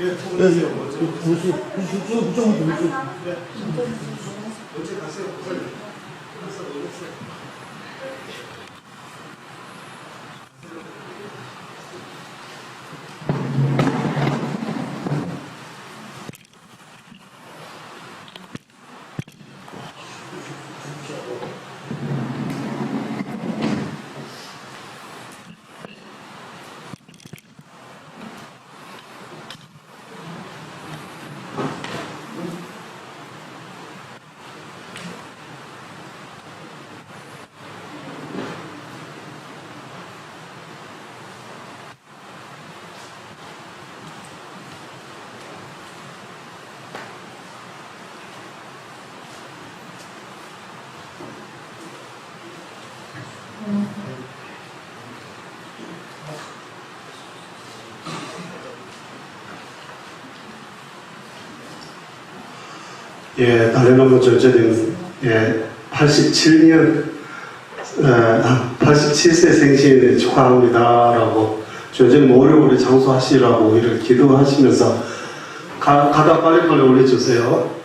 예, 어째 가세요. 예, 다른 한번 절제된 87년 87세 생신을 축하합니다라고 조제님 오래오래 장수하시라고 이렇게 기도하시면서 가다 빨리빨리 올려주세요.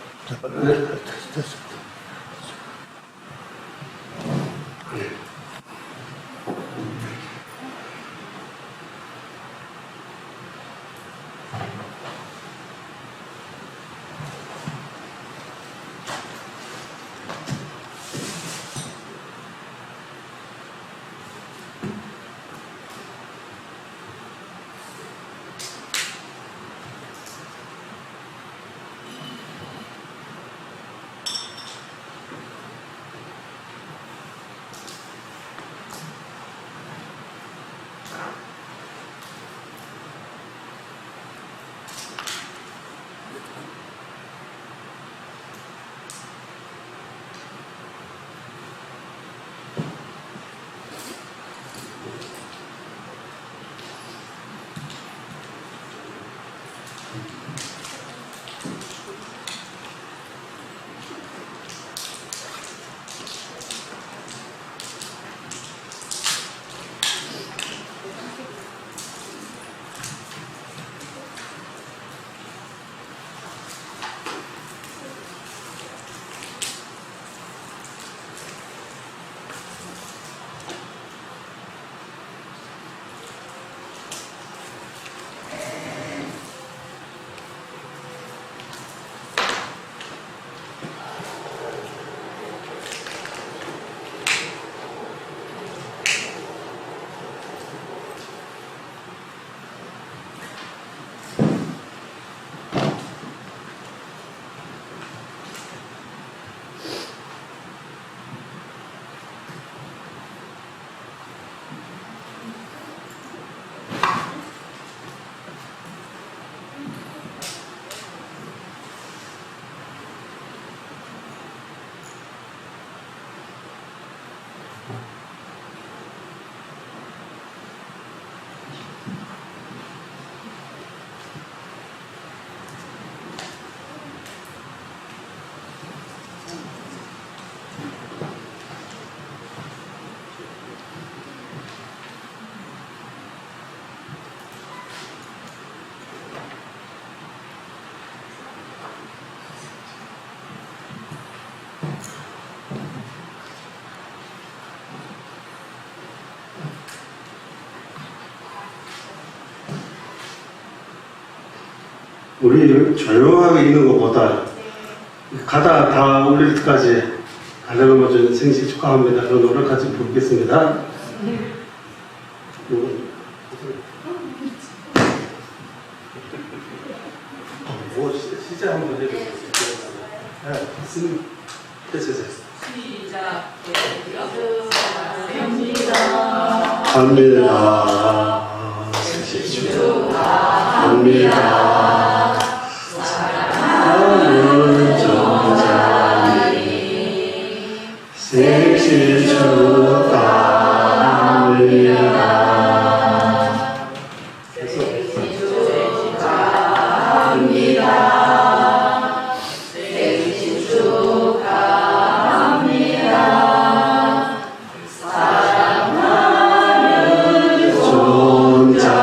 우리 조용하게 있는 것보다 가다 다 올릴 때까지 가려는 거죠. 생신 축하합니다. 저 노래 같이 부르겠습니다. 시작 한번 해주세요. 시작. 합니다. 생신 축하합니다. 사랑하는 정자님 생신 축하합니다. 생신 축하합니다. 생신 축하합니다. 사랑하는 정자님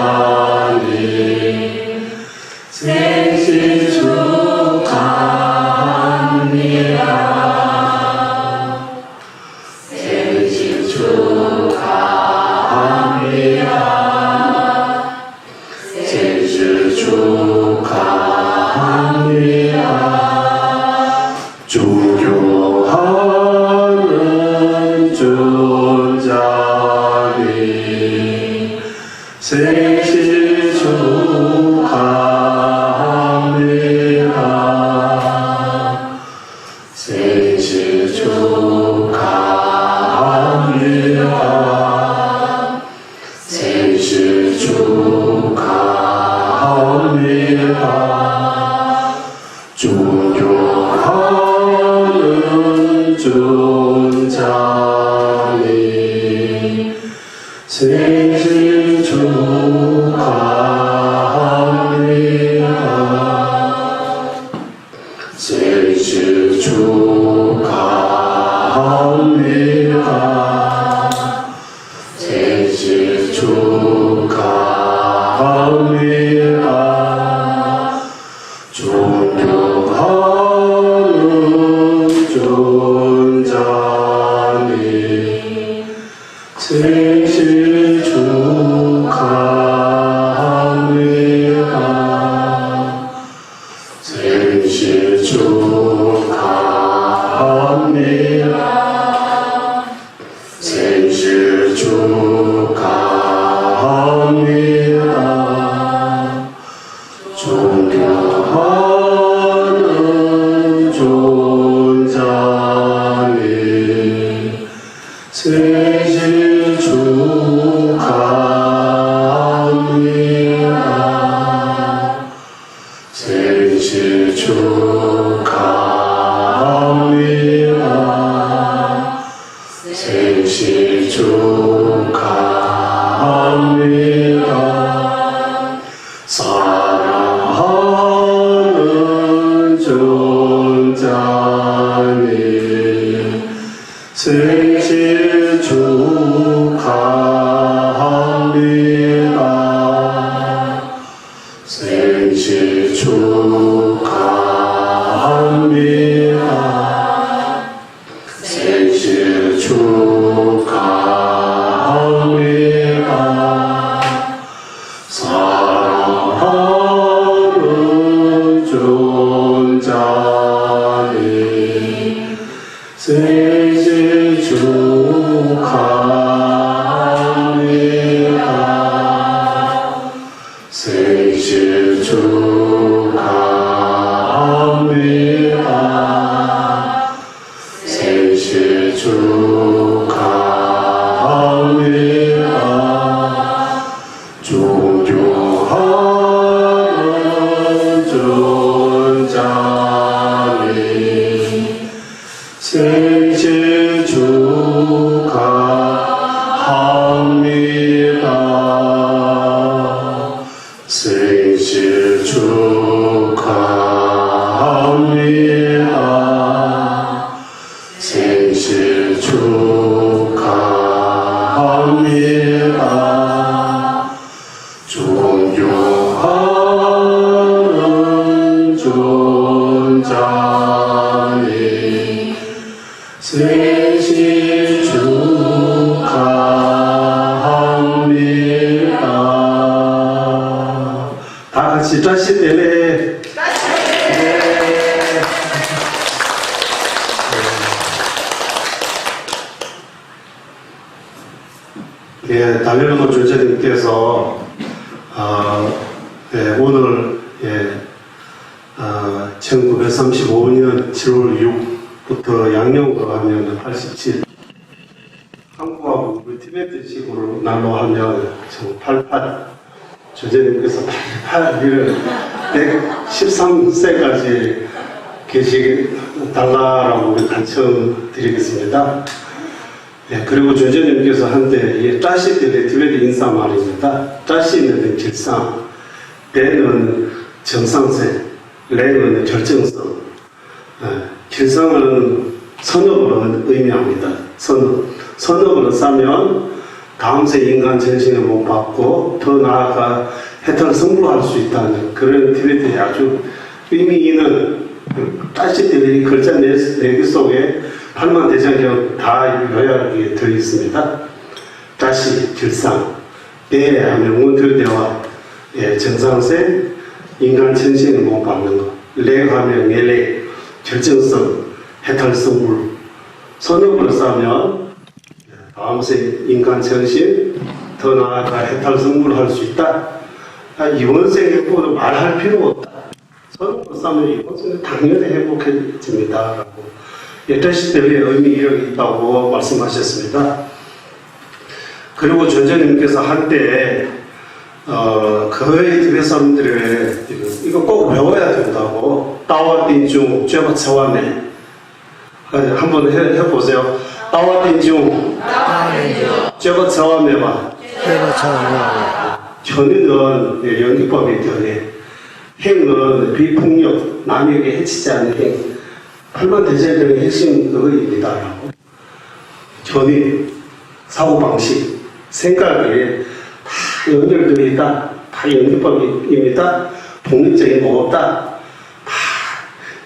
생신 축하합니다. 생신 축하합니다. 생신 축하합니다. 존경하는 존자님 생신 축하합니다. 생신 축하합니다. 생신 축하합니다. 존경하는 존자님 생신 축하합니다. 생신 축하합니다. 생신 축하합니다. 존경하는 존자님 생신 축하합니다. 생신 축하합니다. 생신 축하합니다. 사랑하는 존자님 생신 축하합니다. 생신 축하합니다. 생신 축하합니다. 사랑하는 존자님 생신 축하합니다. 생신 축하합니다. 생신 축하합니다. 존경하는 존자님 생신 축하합니다. 생신 축하합니다. 생신 축하합니다. 존경하는 존자님 생신 축하합니다. 다 같이 다시 때문에 예, 달려노 존재님께서 오늘 1935년 7월 6일부터 양력으로 하면 87 한국하고 우리 티베트식으로 날로 하면 88 존재님께서 88일을 113세까지 계시게 달라라고 간청드리겠습니다. 네, 그리고 존재님께서 한때 짜시 때 티베트 인사말입니다. 짜시는 길상, 대는 정상세, 레는 결정성. 길상은 선업으로 의미합니다. 선업으로 싸면 다음 세 인간 정신을 못 받고 더 나아가 혜택을 성불할 수 있다는 그런 티베트의 아주 의미 있는 짜시 때 글자 4개 속에 8만 대장경 다 요약이 되어 있습니다. 다시 길상, 대하면 원들대와 정상세, 인간 정신을 못 받는 것, 레하면 예레, 결정성, 해탈성불, 선업으로 싸면 다음세 인간 정신, 더 나아가 해탈 성불을 할 수 있다. 이원생 행복은 말할 필요가 없다. 선언을 쌓으면 이원생은 당연히 행복해집니다. 라고 예타시대의 의미력이 있다고 말씀하셨습니다. 그리고 전재님께서 한때 거의 티베트 사람들의 이거 꼭 외워야 된다고 따와띵중 쇠바차와네 한번 해보세요. 따와띵중 쇠바차와네바 견인은 연기법의 견해, 행은 비폭력, 남에게 해치지 않는 행, 팔만 대제들의 핵심 의의입니다. 견인, 사고방식, 생각에 다 연결되어 있다. 다 연기법입니다. 독립적인 거 없다. 다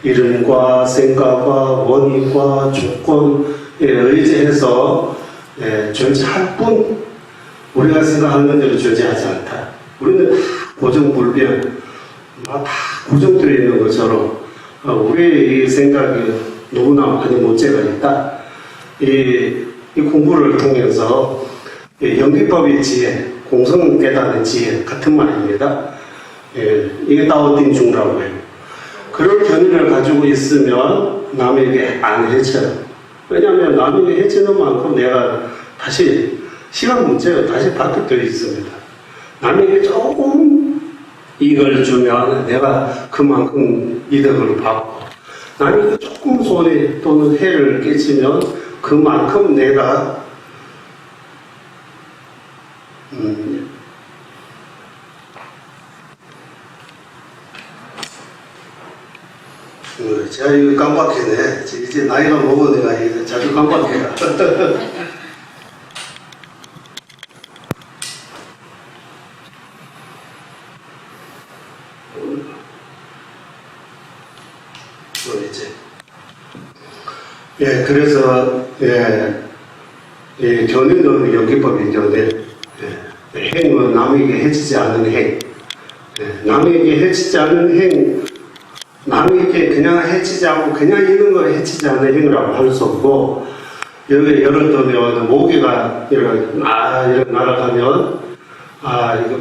이름과 생각과 원인과 조건에 의지해서 존재할 뿐 우리가 생각하는 대로 존재하지 않다. 우리는 다 고정불변, 다 고정되어 있는 것처럼 우리의 이 생각이 너무나 많이 문제가 있다. 이 공부를 통해서 연기법의 지혜, 공성 깨닫는 지혜 같은 말입니다. 이게 따오띵중이라고 해요. 그런 견인을 가지고 있으면 남에게 안 해쳐요. 왜냐하면 남에게 해치는 만큼 내가 다시 시간 문제가 다시 받게 되어 있습니다. 남에게 조금 이익을 주면 내가 그만큼 이득을 받고 남에게 조금 손해 또는 해를 끼치면 그만큼 내가 제가 이거 깜빡했네. 이제 나이가 먹으니까 이거 자주 깜빡해요. 예, 그래서 견인은 연기법이 견인, 행은 남에게 해치지 않는 행, 남에게 해치지 않는 행, 남에게 그냥 해치지 않고 그냥 있는 걸 해치지 않는 행이라고 할 수 없고, 여기 예를 들면 모기가 이렇게 날아가면 이거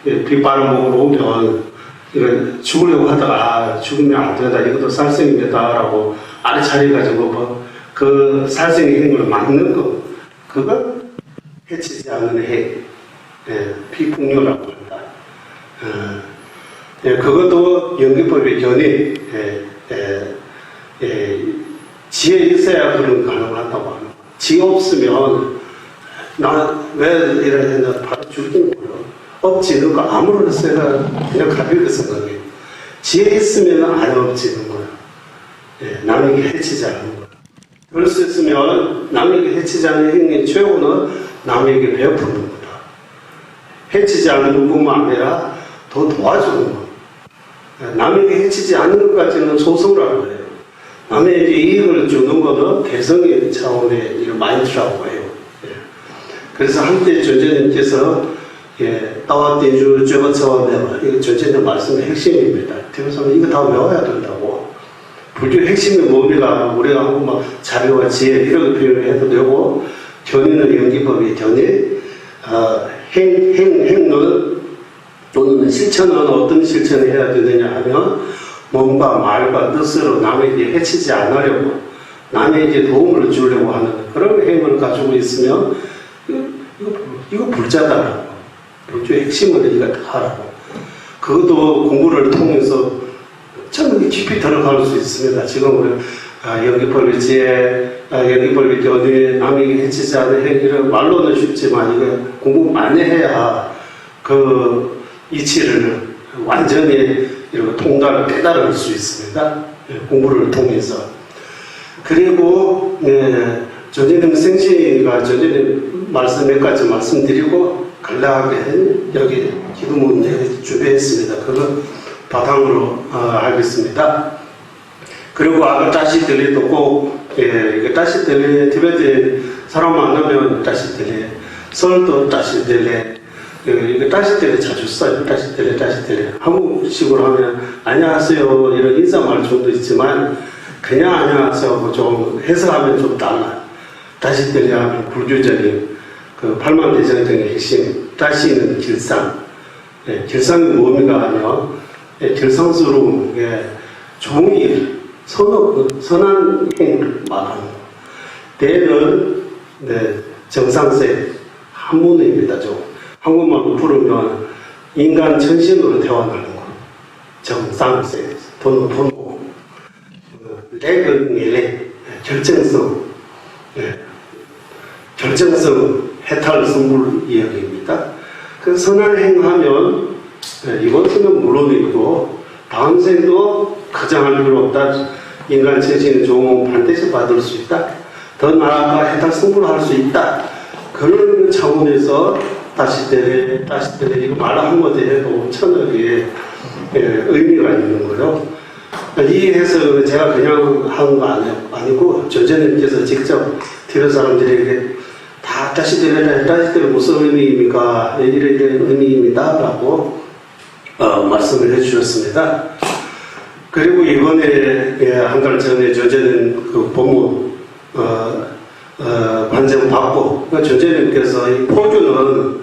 빗바람 먹으러 오면 이거 죽으려고 하다가 죽으면 안 된다. 이것도 살생입니다라고 알아차려가지고 그 살생의 행위를 막는 거, 그건 해치지 않는 행, 비폭력이라고 합니다. 그것도 연기법의 견인, 지혜 있어야 그런 가능하다고 하는 거예요. 지혜 없으면 나 왜 이러냐 바로 죽는 거예요. 엎지는 거 아무런 써야 그냥 가볍게 생각해요. 지혜 있으면 안 엎지는 거예요. 남에게 해치지 않는 거예요. 그럴 수 있으면 남에게 해치지 않는 행위의 최고는 남에게 베푸는 거다. 해치지 않는 것뿐만 아니라 더 도와주는 것. 남에게 해치지 않는 것까지는 소승이라고 해요. 남에게 이익을 주는 것은 대성의 차원의 이런 마인드라고 해요. 그래서 한때 전재님께서 따와띵주 쥐어차원대마 이거 전재님 말씀의 핵심입니다. 그래서 이거 다 외워야 된다고. 불교 핵심이 뭡니까? 우리가 막 자비와 지혜 이렇게 표현해도 되고, 견인은 연기법이 견인, 행는 또는 실천은 어떤 실천을 해야 되느냐 하면 몸과 말과 뜻으로 남에게 해치지 않으려고 남에게 도움을 주려고 하는 그런 행을 가지고 있으면 이거 불자다라고. 불교의 핵심을 이거 다 하라고. 그것도 공부를 통해서 참 깊이 들어갈 수 있습니다. 지금 우리 연기법의 지혜, 연기법의 견인, 남에게 해치지 않은 행위를 말로는 쉽지만 이거 공부 많이 해야 그 이치를 완전히 이렇게 통달을 깨달을 수 있습니다. 공부를 통해서. 그리고 전재님 생시가 전재님 말씀 몇 가지 말씀드리고 간략하게 여기 기도문 준비했습니다. 그거 바탕으로 하겠습니다. 그리고 아까 따시들리도 꼭 이게 따시들리 티베트 사람 만나면 따시들리 서울도 따시들리 이거 따시들리 자주 써요. 따시들리 한국식으로 하면 안녕하세요 이런 인사말 정도 있지만 그냥 안녕하세요 좀 해석하면 좀 달라요. 따시들리 하면 불교적인 그 팔만대장정의 핵심 다시는 길상. 예, 길상이 뭡니까 하면, 예, 길상스러운, 예, 좋은 일, 선한 행을 말하는 거. 대는, 네, 정상세, 한문입니다. 좀. 한국말로 부르면 인간 전신으로 태어나는 거. 정상세, 분노. 렉은 예, 결정성, 예, 결정성, 해탈 성불 이야기입니다. 그 선한 행하면, 예, 이것은 물론이고, 다음 생도 가장 위롭다. 인간 전신의 좋은 반드시 받을 수 있다. 더 나아가 해탈 성불을 할 수 있다. 그런 차원에서 다시 때려 이거 말한 것에 엄청나게, 예, 의미가 있는 거요. 이 해석은 제가 그냥 한 거 아니고 조제님께서 직접 들은 사람들에게 다시 때려 무슨 의미입니까? 이런 의미입니다 라고 말씀을 해주셨습니다. 그리고 이번에, 예, 한 달 전에 조제님 그 본문 관정 받고, 조제님께서 이 포교는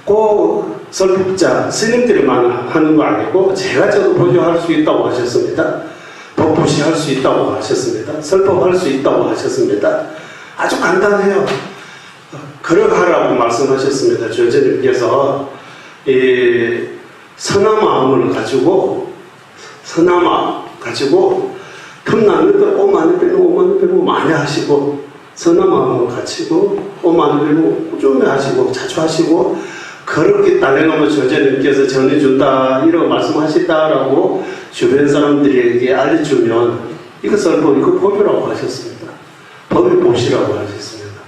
꼭 설법자, 스님들이만 하는 거 아니고 저도 포교할 수 있다고 하셨습니다. 법부시 할 수 있다고 하셨습니다. 설법할 수 있다고 하셨습니다. 아주 간단해요. 그러하라고 말씀하셨습니다. 조제님께서 이 선한 마음을 가지고 틈나는 거 5만원 빼고 많이 하시고, 선한 마음을 가지고 5만원 빼고 꾸준히 하시고 자주 하시고, 그렇게 달래놓고 조제님께서 전해준다 이런 말씀하시다라고 주변 사람들에게 알려주면 이거 설법, 이거 법이라고 하셨습니다. 법이 보시라고 하셨습니다.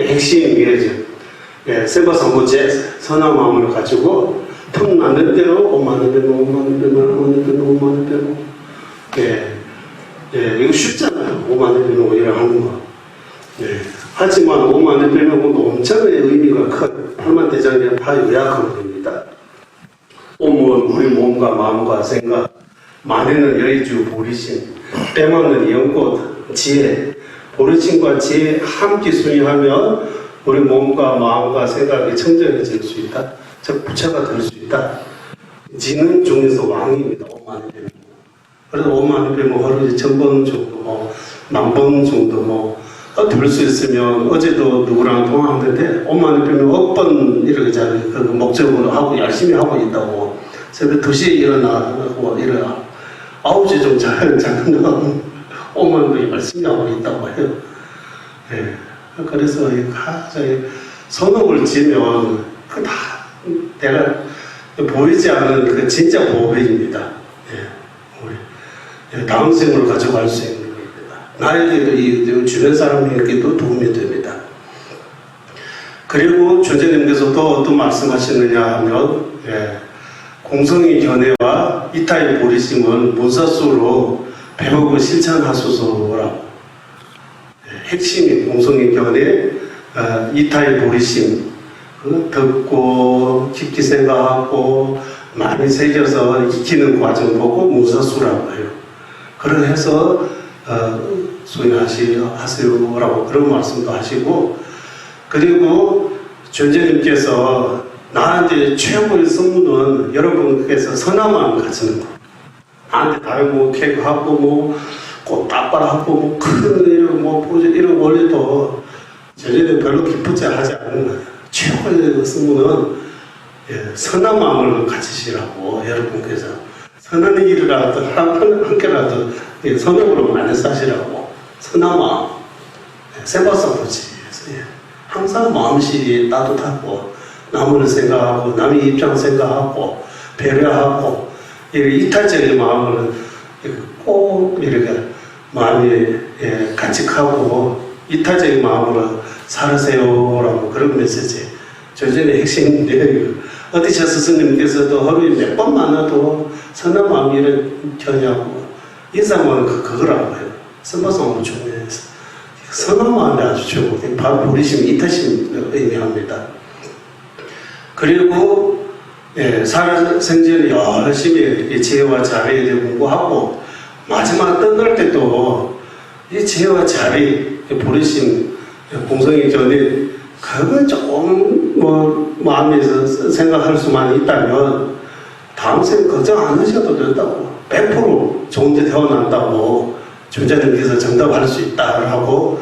핵심이죠. 예, 세바상고제 선한 마음을 가지고 틈나는 대로 5만원 빼고 예, 이거 쉽잖아요. 5만원 빼고 이런 하는 거. 예. 하지만 5만원 빼면 엄청나게 의미가 큰 팔만대장경 다 요약하면 됩니다. 오면 우리 몸과 마음과 생각, 만에는 여의주 보리심, 빼먹는 연꽃 지혜, 보리심과 지혜 함께 수행하면 우리 몸과 마음과 생각이 청정해질 수 있다. 즉 부처가 될 수 있다. 지는 중에서 왕입니다. 5만원 빼면. 그래서 5만원 빼면 하루에 1000번 정도, 10,000번 정도 될 수 있으면, 어제도 누구랑 통화하는데 5만원 빼면 억번 이렇게 그 목적으로 하고 열심히 하고 있다고. 새벽 2시에 일어나고 9시 좀 자면 5만원 열심히 하고 있다고 해요. 예. 그래서 선업을 지면 그 다 내가 보이지 않는 그 진짜 보배입니다. 예. 다음 생을 가져갈 수 있는 나에게도 이 주변 사람에게도 도움이 됩니다. 그리고 조제님께서 또 어떤 말씀하시느냐 하면, 예, 공성의 견해와 이타의 보리심은 문사수로 배우고 실천하소서라고. 예, 핵심이 공성의 견해, 이타의 보리심, 듣고 깊게 생각하고 많이 새겨서 익히는 과정 보고 문사수라고 해요. 그렇게 해서 수행하세요라고 그런 말씀도 하시고, 그리고 존재님께서 나한테 최고의 선물은 여러분께서 선한 마음 가지는 거. 나한테 달고 케이크하고 꽃 따발하고 큰 이런 원리도 전에는 별로 기쁘지 하지 않는 거예요. 최고의 선물은, 예, 선한 마음을 가지시라고 여러분께서 선한 일이라도 한 개라도 선업으로 많이 사시라고. 선한 마음, 세바사보지. 항상 마음씨 따뜻하고 남을 생각하고 남의 입장 생각하고 배려하고 이탈적인 마음을 꼭 이렇게 마음이, 예, 간직하고 이탈적인 마음으로 살으세요라고 그런 메시지. 조전의 핵심인데, 어디서 스승님께서도 하루에 몇 번 만나도 선한 마음을 견하고 인상은 그거라고 해요. 선마성을 중요해서 선한 마음이 아주 최고. 바로 보리심, 이타심 의미합니다. 그리고, 예, 살아생전에 열심히 이 지혜와 자비에 대해 공부하고 마지막 떠날 때도 이 지혜와 자비, 보리심, 공성의 견해, 그건 조금 마음에서 생각할 수만 있다면 다음 생 걱정 안 하셔도 된다고. 100% 좋은 데 태어난다고 주제님께서 정답할 수 있다라고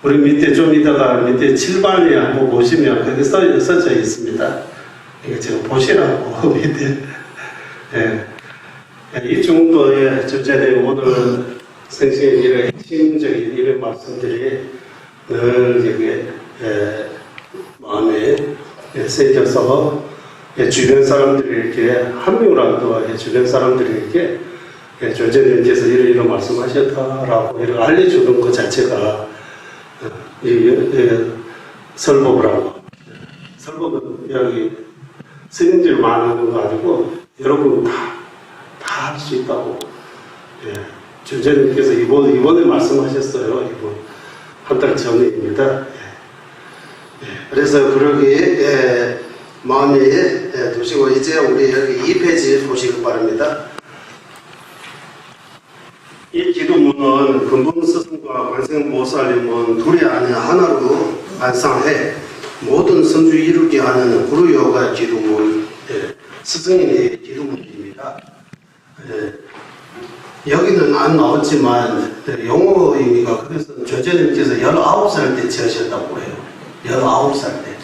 우리 밑에 좀 이따가 밑에 7반에 한번 보시면 거기 써져 있습니다. 이거 지금 보시라고 밑에. 예. 이 정도의 주제님 오늘 선생님 이런 핵심적인 이런 말씀들이 늘 여기 마음에 새겨서 주변 사람들이 이렇게 한 명이라도 주변 들이 이렇게 조제님께서 이런 말씀하셨다라고 이렇게 알려주는 것 자체가 설법이라고. 설법은 여기 스님들 말하는 거 아니고 여러분 다 할 수 있다고. 조제님께서 이번에 말씀하셨어요. 이번 한 달 전입니다. 그래서 그러기에 마음에 두시고 이제 우리 여기 2페이지 보시기 바랍니다. 이 기도문은 근본 스승과 관세음보살님은 둘이 아닌 하나로 완성해 모든 성주 이루게 하는 구루요가 기도문, 스승님의 기도문입니다. 여기는 안 나왔지만 용어 의미가 그래서 조제님께서 19살 때 지으셨다고 해요. 19살 때.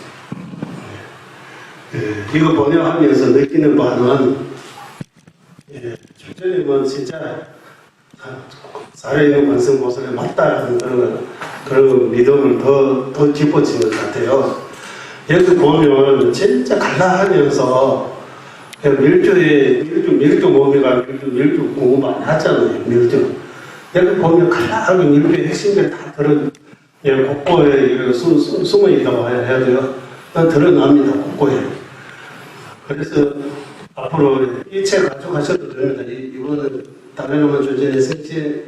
이거 번역하면서 느끼는 바는 조제님은 진짜 살아있는 관세음보살에 맞다는 그런 믿음을 더 깊어진 것 같아요. 여기 보면 진짜 갈라하면서 밀주 몸이가 밀주 공부 많이 하잖아요. 밀주. 여기 보면 갈라하게 밀주의 핵심들이 다 곳곳에 숨어 있다고 해야 돼요. 드러납니다. 곳곳에. 그래서 앞으로 이 책 가져가셔도 됩니다. 이거는 다른 조제의 생체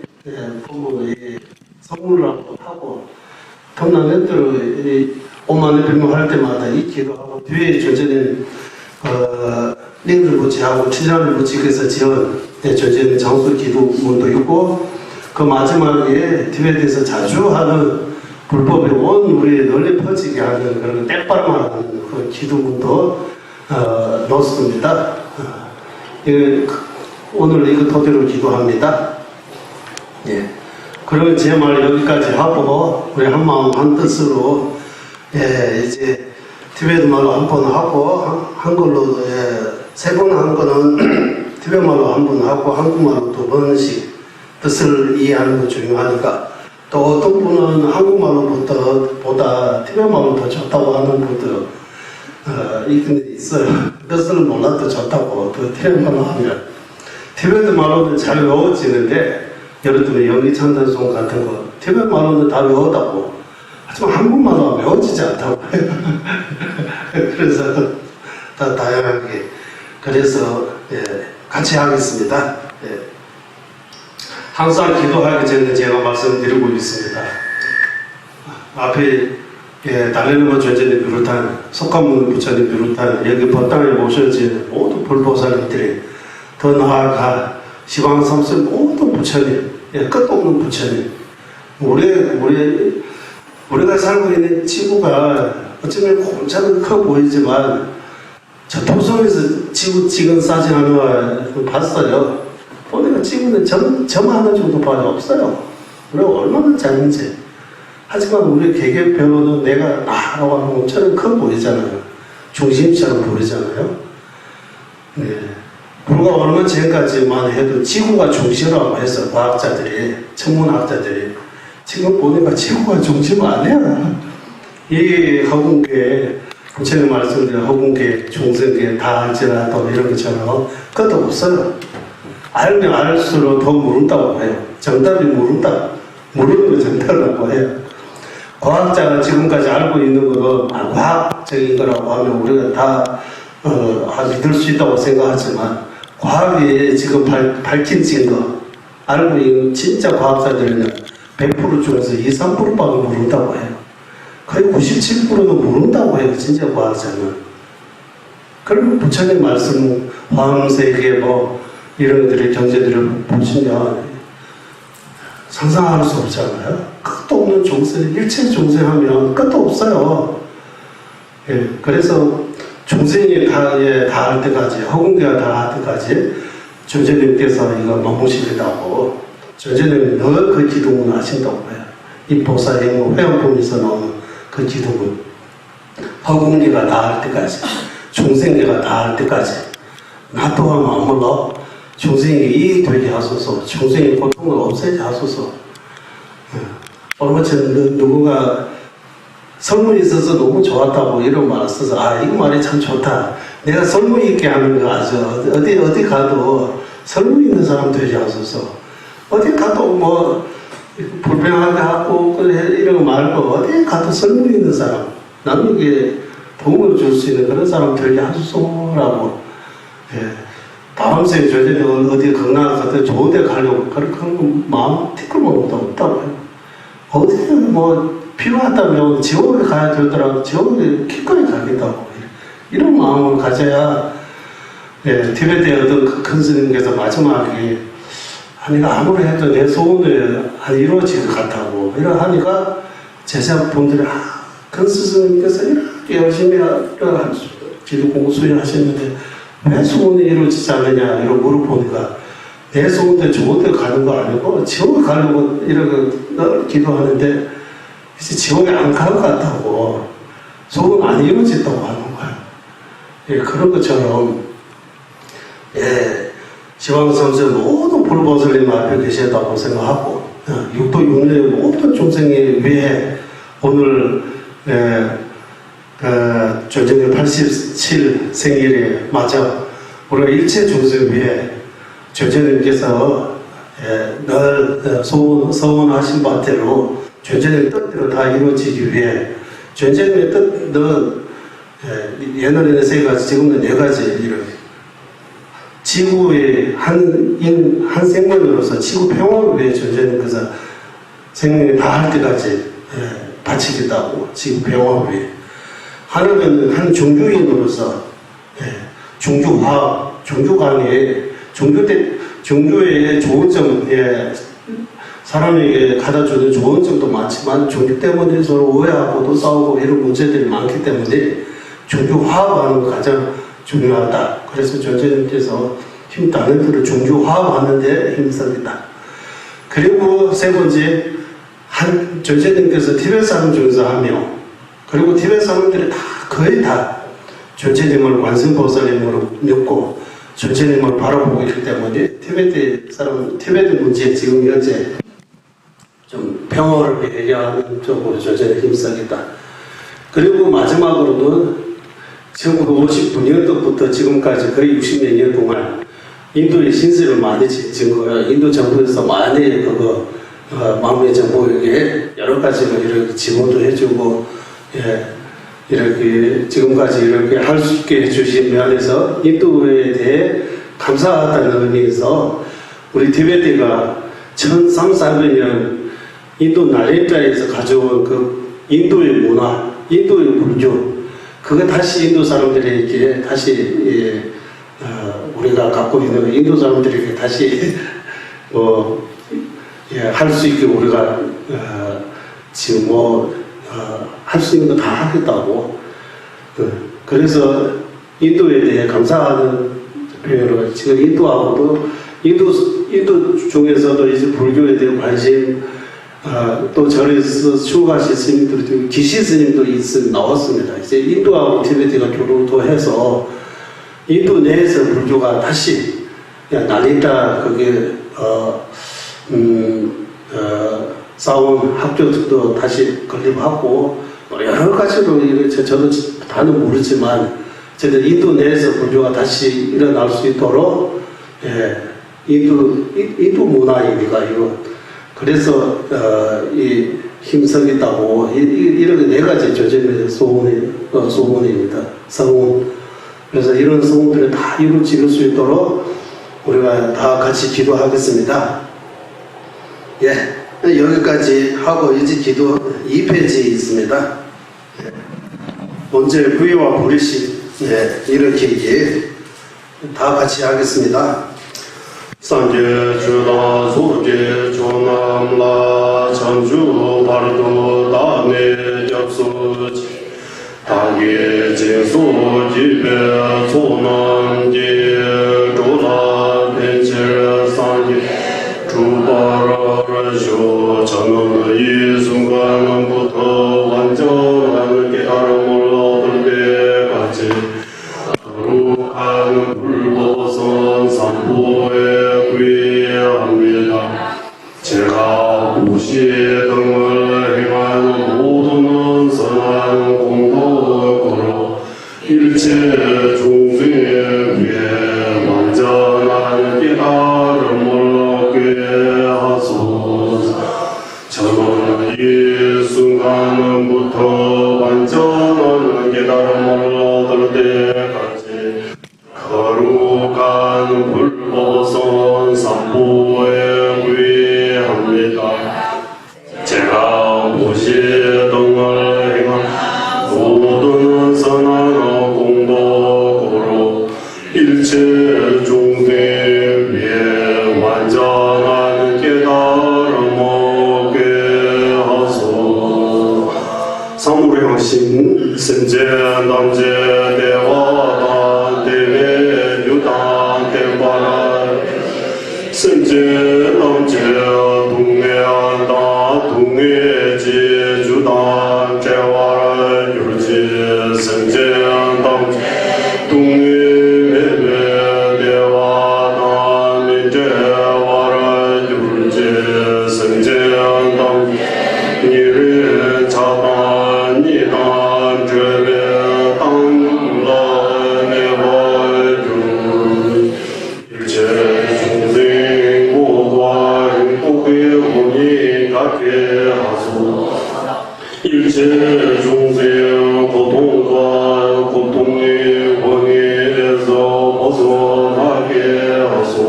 부모의 선물로 하고 탐나면대로 오만의 변명할 때마다 이 기도하고 뒤에 조제는 링을 붙이하고 치자를 붙이해서 지은 조제는 장수 기도문도 있고 그 마지막에 티베트에서 자주 하는 불법의 온 우리에 널리 퍼지게 하는 그런 떼빨만하는 그 기도문도 넣습니다. 오늘 이거 토대로 기도합니다. 그러면 제 말 여기까지 하고 우리 한 마음 한 뜻으로 이제 티베트 말로 한 번 하고 한글로 3번 한 거는 티베트 말로 한 번 하고 한국말로 2번씩 뜻을 이해하는 거 중요하니까 또 어떤 분은 한국말로보다 티베트 말로 더 좋다고 하는 분도 있어요. 뜻을 몰라도 좋다고 또 티베트 말로 하면 티베트 말로는 잘 외워지는데 예를 들면 영리찬단송 같은 거 티베트 말로는 다 외웠다고 하지만 한국말로 외워지지 않다고 해요. 그래서 다 다양하게 그래서 같이 하겠습니다. 항상 기도하기 전에 제가 말씀드리고 있습니다. 앞에 달래르마 조제님 비롯한 속가문 부처님 비롯한 여기 법당에 모셔진 모든 불보살님들이 더 나아가 시방 삼선 모든 부처님, 끝도 없는 부처님, 우리가 살고 있는 지구가 어쩌면 공차는 커 보이지만 저 도성에서 지구 찍은 사진 하나 봤어요. 보니까 지구는 점 하나 정도밖에 없어요. 우리가 얼마나 작은지. 하지만 우리 개개별로도 내가 나라고 하면 엄청 커 보이잖아요. 중심처럼 보이잖아요. 불과 얼마 전까지만 해도 지구가 중심이라고 해서 과학자들이, 천문학자들이 지금 보니까 지구가 중심 아니야. 이 허공계, 부처님 말씀드린 허공계, 중생계 다 할지라도 이런 것처럼 끝도 없어요. 알면 알수록 더 모른다고 해요. 정답이 모른다. 모르는 거 정답이라고 해요. 과학자가 지금까지 알고 있는 거는 과학적인 거라고 하면 우리가 다 믿을 수 있다고 생각하지만 과학이 지금 밝힌 증거 알고 있는 진짜 과학자들은 100% 중에서 2~3%밖에 모른다고 해요. 거의 97%는 모른다고 해요. 진짜 과학자는. 그리고 부처님 말씀 화엄세계 이런 것들의 경제들을 보시면 상상할 수 없잖아요. 끝도 없는 중생, 일체 중생하면 끝도 없어요. 그래서 중생이 다할 때까지, 허공계가 다할 때까지 조제님께서 이거 머무시겠다고, 조제님은 늘 그 기도문 하신다고 해요. 이 보살행무 회원품에서 나오는 그 기도문. 허공계가 다할 때까지, 중생계가 다할 때까지, 나 또한 머물러 중생에게 이익이 되게 하소서, 중생의 고통을 없애게 하소서. 얼마 전에 누구가 설문이 있어서 너무 좋았다고 이런 말을 써서, 아, 이거 말이 참 좋다. 내가 설문 있게 하는 거 아주, 어디 가도 설문 있는 사람 되지 않소서. 어디 가도 뭐, 불평하게 하고, 이런 거 말고, 어디 가도 설문 있는 사람, 남에게 도움을 줄 수 있는 그런 사람 되게 하소서라고. 예. 다음 생에 조제는 어디 건강하거든 좋은 데 가려고, 그런 마음 티끌모도 없다고 해요. 어디 뭐, 필요하다면 지옥에 가야 되더라도 지옥에 기꺼이 가겠다고 이런 마음을 가져야 예, 티베트의 어떤 큰 스님께서 마지막에 내가 아무리 해도 내 소원이 안 이루어질 것 같다고 이러하니까 제자분들이 큰 스님께서 이렇게 열심히 기도 공부 수행하셨는데 왜 소원이 이루어지지 않느냐 이런 물어보니까 내 소원대 좋은 데 가는 거 아니고 지옥에 가려고 이렇게 늘 기도하는데 이제 지옥에 안 갈 것 같다고 소원 안 이루어졌다고 하는 거예요. 예, 그런 것처럼 예, 지왕성세 모든 불보살님 앞에 계셨다고 생각하고 육도 육내의 모든 중생에 위해 오늘 조정의 87 생일에 맞아 우리가 일체 중생 위해 조정님께서 늘 서원하신 바대로 전쟁의 뜻대로 다 이루어지기 위해 전쟁의 뜻은 옛날에는 세 가지, 지금은 네 가지 이렇게 지구의 한 생명으로서 지구 평화를 위해 전쟁님께서 생명이 다 할 때까지 바치겠다고 지구 평화를 위해 하나는 한 종교인으로서 종교화학, 종교강의 종교의 좋은 점 사람에게 가져주는 좋은 점도 많지만 종교 때문에 서로 오해하고도 싸우고 이런 문제들이 많기 때문에 종교 화합하는 거 가장 중요하다. 그래서 전재님께서 힘 다른 들을 종교 화합하는 데 힘쓰겠다. 그리고 세 번째 전재님께서 티베트 사람 중에서 한 명, 그리고 티베트 사람들이 거의 다 전재님을 완성보살님으로 믿고 전재님을 바라보고 있기 때문에 티베트 문제 지금 현재 좀 평화를 해결하는 쪽으로 전쟁에 힘쓰겠다. 그리고 마지막으로는 1959년도부터 지금까지 거의 60몇 년 동안 인도의 신세를 많이 지은 거예요. 인도 정부에서 많이 마음의 정보에게 여러 가지로 이렇게 지원도 해주고, 이렇게 지금까지 이렇게 할 수 있게 해주신 면에서 인도에 대해 감사하다는 의미에서 우리 티베트가 1300년 인도 나레자에서 가져온 그 인도의 문화, 인도의 불교, 그거 다시 인도 사람들에게 다시 우리가 갖고 있는 인도 사람들에게 다시 할 수 있게 우리가 지금 할 수 있는 거 다 하겠다고. 그래서 인도에 대해 감사하는 표현으로 지금 인도하고도 인도 중에서도 이제 불교에 대해 관심 또 절에서 추구하신 스님들도 기시 스님도 나왔습니다. 이제 인도하고 티베트가 교류도 해서 인도 내에서 불교가 다시 나리타 그게 싸운 학교도 다시 건립하고 여러 가지로 저도 다는 모르지만 저는 인도 내에서 불교가 다시 일어날 수 있도록 인도 문화이니까 이거 그래서 힘쓰겠다고 이렇게 네 가지 조정의 소원입니다. 성원. 그래서 이런 소원들이 다 이루어질 수 있도록 우리가 다 같이 기도하겠습니다. 여기까지 하고 이제 기도 2페이지에 있습니다. 먼저 부의와 불의식 일으키기 다 같이 하겠습니다. 산제 주다 소제 조남라 전주 바르도 다네 접수지 당계 제소 집에 소난계 조라 벤체 상계 주바라쇼 저는 이 순간부터 완전한 깨달음을 얻을 때까지 거룩한 불보선 삼보에 구애합니다. 제가 무시의 등을 행하는 모두는 선한 공덕으로 일체 중생에 위해 완전한 깨달음을 얻게 하소서. 저는 이 순간부터 완전한 깨달음을 얻을 때까지 거룩한 불보선 삼보에 구애합니다. 제가 무시의 등을 행한 모든 선한 공덕으로 일체 중생에 위해 완전한 깨달음 얻게 하소서. 사무량신 선제 남제 대화단 대외 유단 대바라 선제 남제 동해안다 동해지 주단 대화라 유지 선제 남제 동해외 대화단 민대화라 유지 선제 남제 니를 차단 니단 죄배 땅라 내와주 일체 중생 고과 행복의 혼이 갖게 하소서. 일체 중생 고통과 고통의 원인에서 벗어나게 하소서.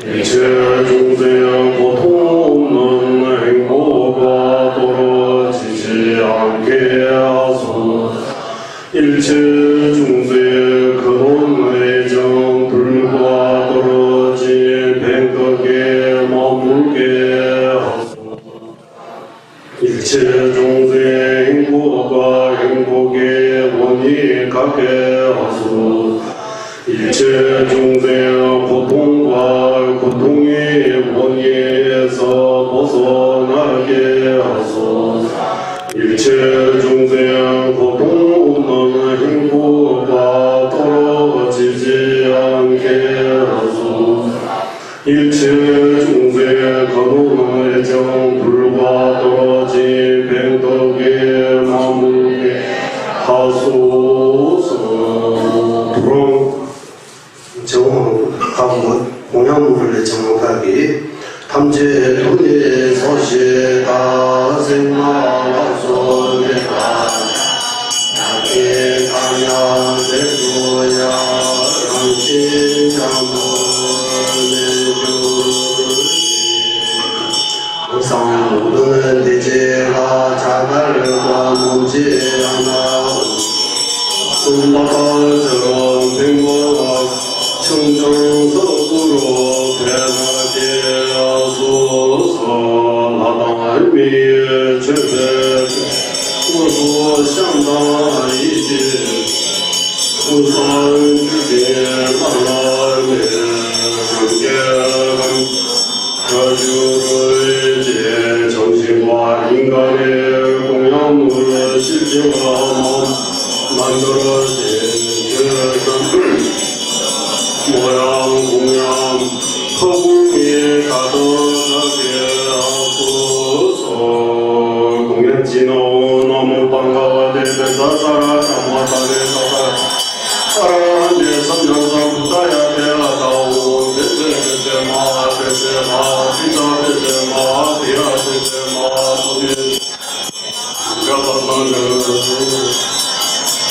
일체 중생 고통 없는 행복과 떨어지지 않게 하소서. 일체 중생 근원 애정 불과 떨어진 뱅덕에 머물게 하소서. 일체 중생 행복과 행복의 원이 갖게 하소서. 일체 중생 고통과 고통의 원인에서 벗어나게 하소서. 일체 중생 고통 없는 행복과 떨어지지 않게 하소서. 일체 중생 거룩한 애정 불과 떨어진 뱅덕에 머물게 하소서. 정하고 공양물을 정하기 탐제 돈의 서시다 생마와소내가 야게 가냐 대조야 항상 모든 대제가 자발과 문제하나 손바닥처럼 백모가 청정석으로 변하게 하소서. 나달미의 죄배 우소 상당이지 우선 주게 만나게 함께 가주를 이제 정신과 인간의 공양물을 실증하며 만들어진 모양 공양 허공에 가득하게 하소서. 공양진호 너무 반가워 대배사 사라 장마산에 사랑하는 데 삼명상 부다야 대하다오 대세마 비자 대세마 비야 대세마 소비 가사사는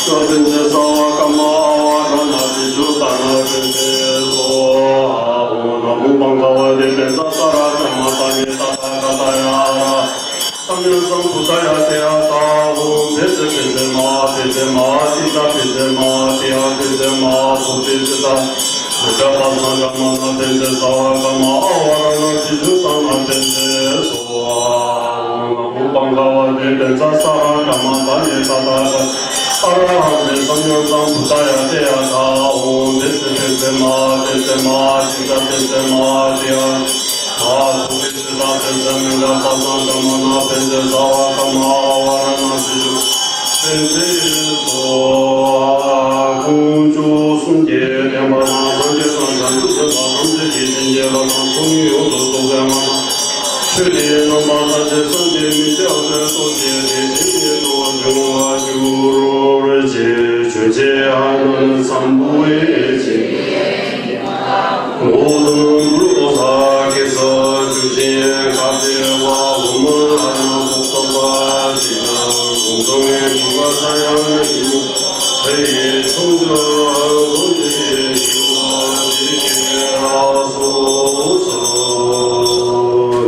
저든제사와 까마와 나나비주 다나근제소 너무 반가워 대배사 사라 장마산에 따다가다야 삼명상 부다야 대하다오 대세마 비자 비자 비야 대세마 소비지다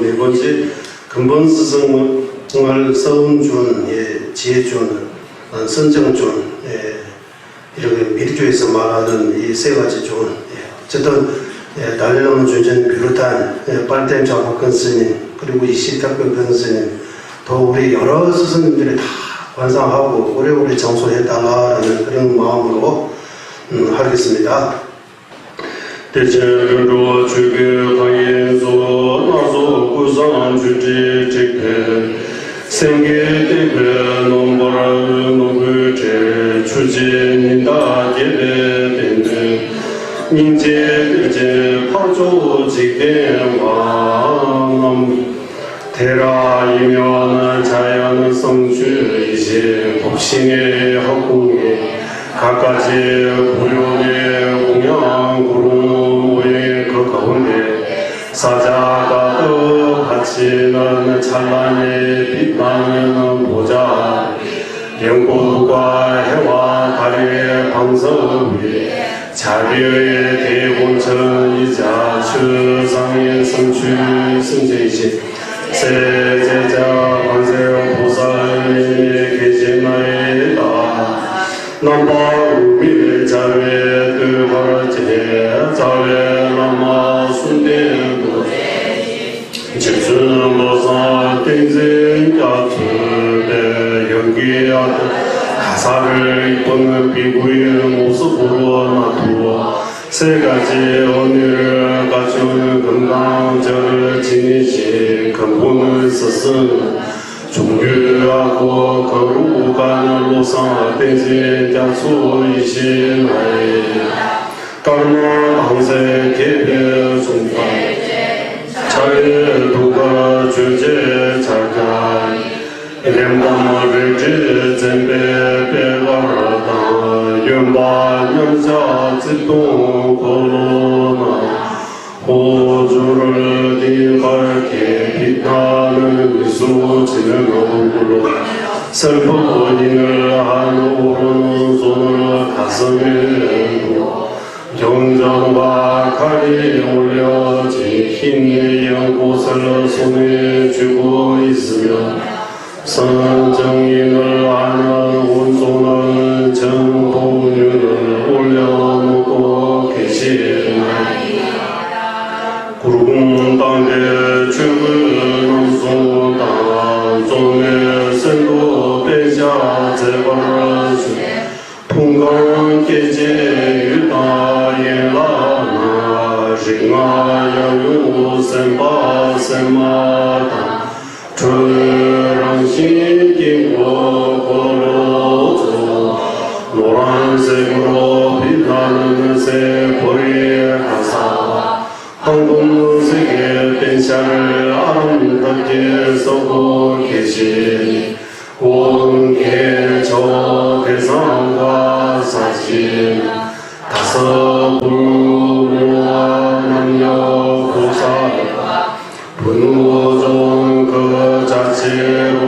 네 번째 근본 스승을 서은준, 지혜준, 선정준, 이렇게 밀주에서 말하는 이 세 가지 준. 어쨌든 달려오는 주전 비롯한 빨댐 자박근 스님, 그리고 이시탁근 근 스님, 또 우리 여러 스승님들이 다 관상하고 오래오래 장수해달라는 그런 마음으로 하겠습니다. 대체로 주교 강인소 나소 구상 주지 직회 생계 대회 nombo라 노그제 추진다 예배되는 인제 파조 직대왕 대라이면 자연 성주이시 복싱의 허공에 각가지 고용의 공양 구름의 그 가운데 사자가 떠받치는 찬란히 빛나는 보좌 영국과 해와 달의 방석 위에 자비의 대본천이자 추상의 성주이신 세제자 관세음보살님의 계시나이다. 남바우미 자외 뜨거제 자외 남마 순대도 집순보살 땡생야투대 연기하듯 가사를 이끄는 비구의 모습으로 놔두어 세 가지 언니를 갖춘 금강절을 지니신 근본을 썼음 종교하고 거룩 가는 로상 땡신 장수이신 하에 까르마 방세 개별 종파 자의 도가 주제 자가 렘담을 지zembe 배가르다 연바 연자 지동 코로나 호주를 뒤갈게 빛나는 미소지는 얼굴로 슬퍼버리는 한 오른손을 가슴에 두고 경전과 칼이 올려진 흰 연꽃을 손에 쥐고 있으며 선정인을 아는 온손을 정보윤을 올려놓고 계시나이다. 구름 땅에 죽은 암소당 손에 생도 빼자 제발하시 풍강 깨제 유다예라나 링아야유 센바 센마다 주랑신기고 걸어줘 노란색으로 빛나는 새보리의 가사 황금색의 펜샤를 아름답게 써고 계신 온개 저 대상과 사진 다섯 부모와 남녀 고사가 분노종 그 자체로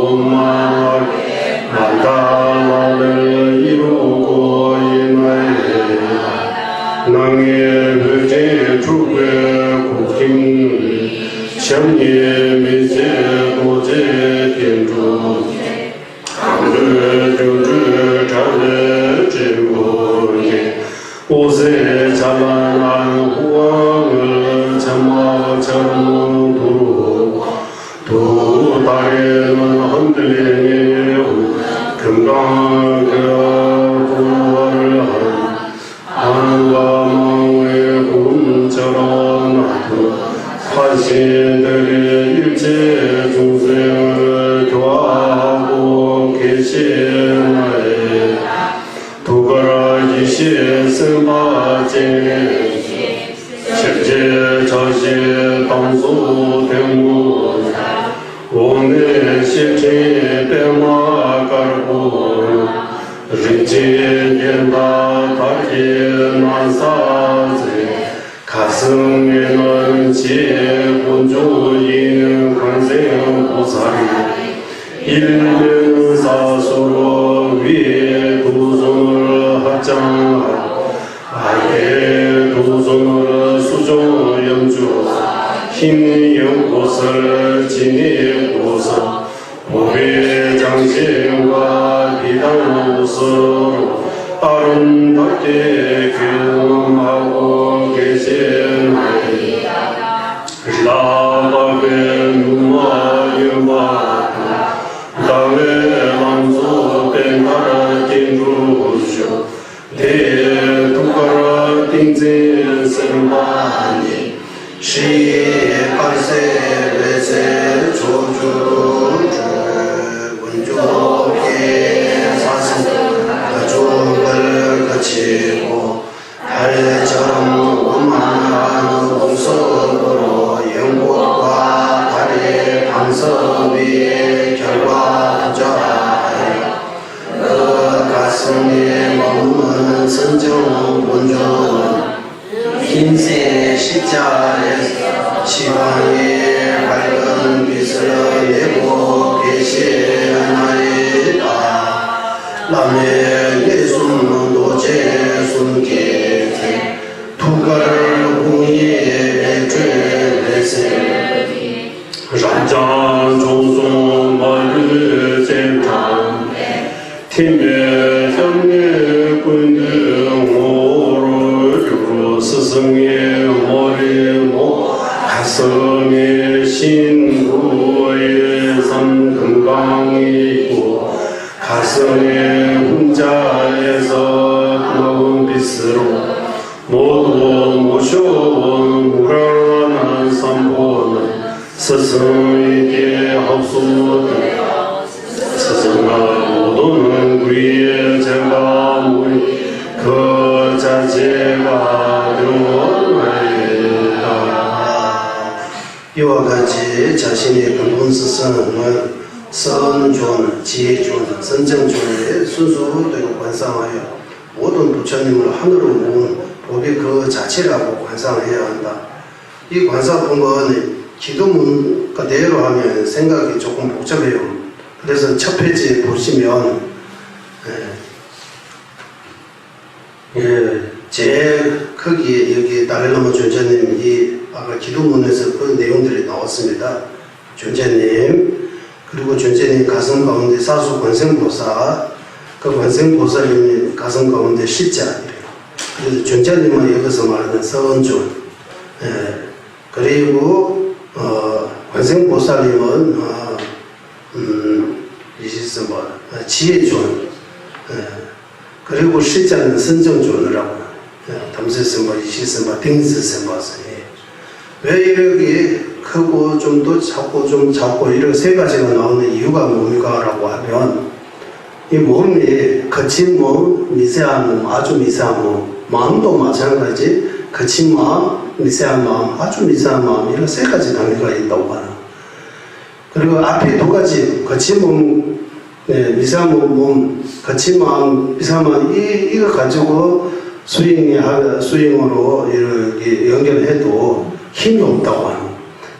원만하게 만다를 이루고 인하여 낭의 회제 주의 국힘 შემ예 미제 도제 dien주 강주 주주 자례 지구에 옷에 찬란한 후광을 점화처럼 두르고 두 다리는 흔들리며 금강을 부활을 하늘과 망의 구름처럼 화신들이 일체 중생을 교화하고 계시나에 두가라지시 승바제 십제 저시 당수 대무 오늘 십제 빼마 깔고 린지 연다 다리 만사제 가슴에는 지혜 본주인 관세음 보살이 일면사수로 위에 두 손을 합장하고 아래 두 손을 수종 영주 힘 연꽃을 지니고서 보배 장신과 비단 옷으로 아름답게 경험하고 계시나이다. 라바베 누마유마 다메 만수 벤가라 띵루쇼 대두가라 띵진 생마니 시에 발세 베세 조주 원조계 사슴 가족을 거치고 달처럼 오만한 공석으로 영국과 달의 방석 위에 결과 부자하여 그 가슴에 머무는 선정 본전 흰색 십자에서 시방의 밝은 빛을 내고 계시나이다. 남의 예수는 도제 숨기세 두가를 홍의에 죄내세 람장 조송 마르 젠탕 팀의 형의 군등 호를 스승의 머리모 가슴의 신부의 삼금강이 있고 가슴의 훈자에서 뜨거운 빛으로 모두 모셔온 무량한 삼보는 스승에게 합수되어 스승과 모두는 위에 제가 모이 그 자체가 되었나이다. 이와 같이 자신의 근본 스승을 선존, 지혜존, 선정존의 순수되고 관상하여 모든 부처님을 하늘로 모은 법이 그 자체라고 관상해야 한다. 이 관사법은 기도문 그대로 하면 생각이 조금 복잡해요. 그래서 첫 페이지 보시면 제일 크게 여기 달라라마 존재님이 아까 기도문에서 그 내용들이 나왔습니다. 존재님, 그리고 존재님 가슴 가운데 사수 관생보사, 그 관생보살님 가슴 가운데 십자. 그래서 존재님은 여기서 말하는 서원존. 그리고 관생보살님은 지혜존. 그리고 십자는 선정존이라고. 담세선바, 이시선바, 딩스선바서. 왜 이렇게 크고 좀 더 작고 좀 작고 이렇게 세 가지가 나오는 이유가 뭡니까? 라고 하면 이 몸이 거친 몸, 미세한 몸, 아주 미세한 몸, 마음도 마찬가지 거친 마음, 미세한 마음, 아주 미세한 마음 이런 세 가지 단계가 있다고 하나. 그리고 앞에 두 가지 거친 몸, 미세한 몸, 거친 마음, 미세한 마음 이거 가지고 수행으로 이렇게 연결해도 힘이 없다고 하는.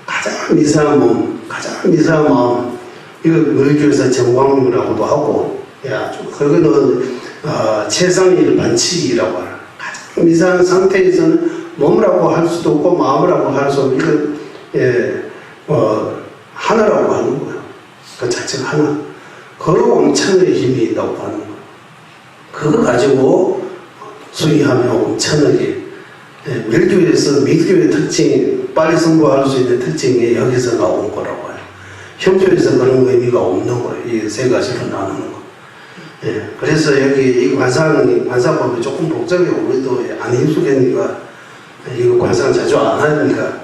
가장 미세한 몸, 가장 미세한 마음, 이거 의교에서 정광명이라고도 하고, 그거는 최상일 반칙이라고 하는. 가장 미세한 상태에서는 몸이라고 할 수도 없고 마음이라고 할 수 없고, 이거 하나라고 하는 거예요. 그 자체가 하나. 그 엄청난 힘이 있다고 하는 거예요. 그거 가지고 수의하며 엄청나게 밀교에서 밀교의 특징, 빨리 승부할 수 있는 특징이 여기서 나온 거라고 해요. 형조에서 그런 의미가 없는 거예요. 이 세 가지로 나누는 거. 그래서 여기 이 관상법이 조금 복잡해. 우리도 안 익숙하니까 이거 관상 자주 안 하니까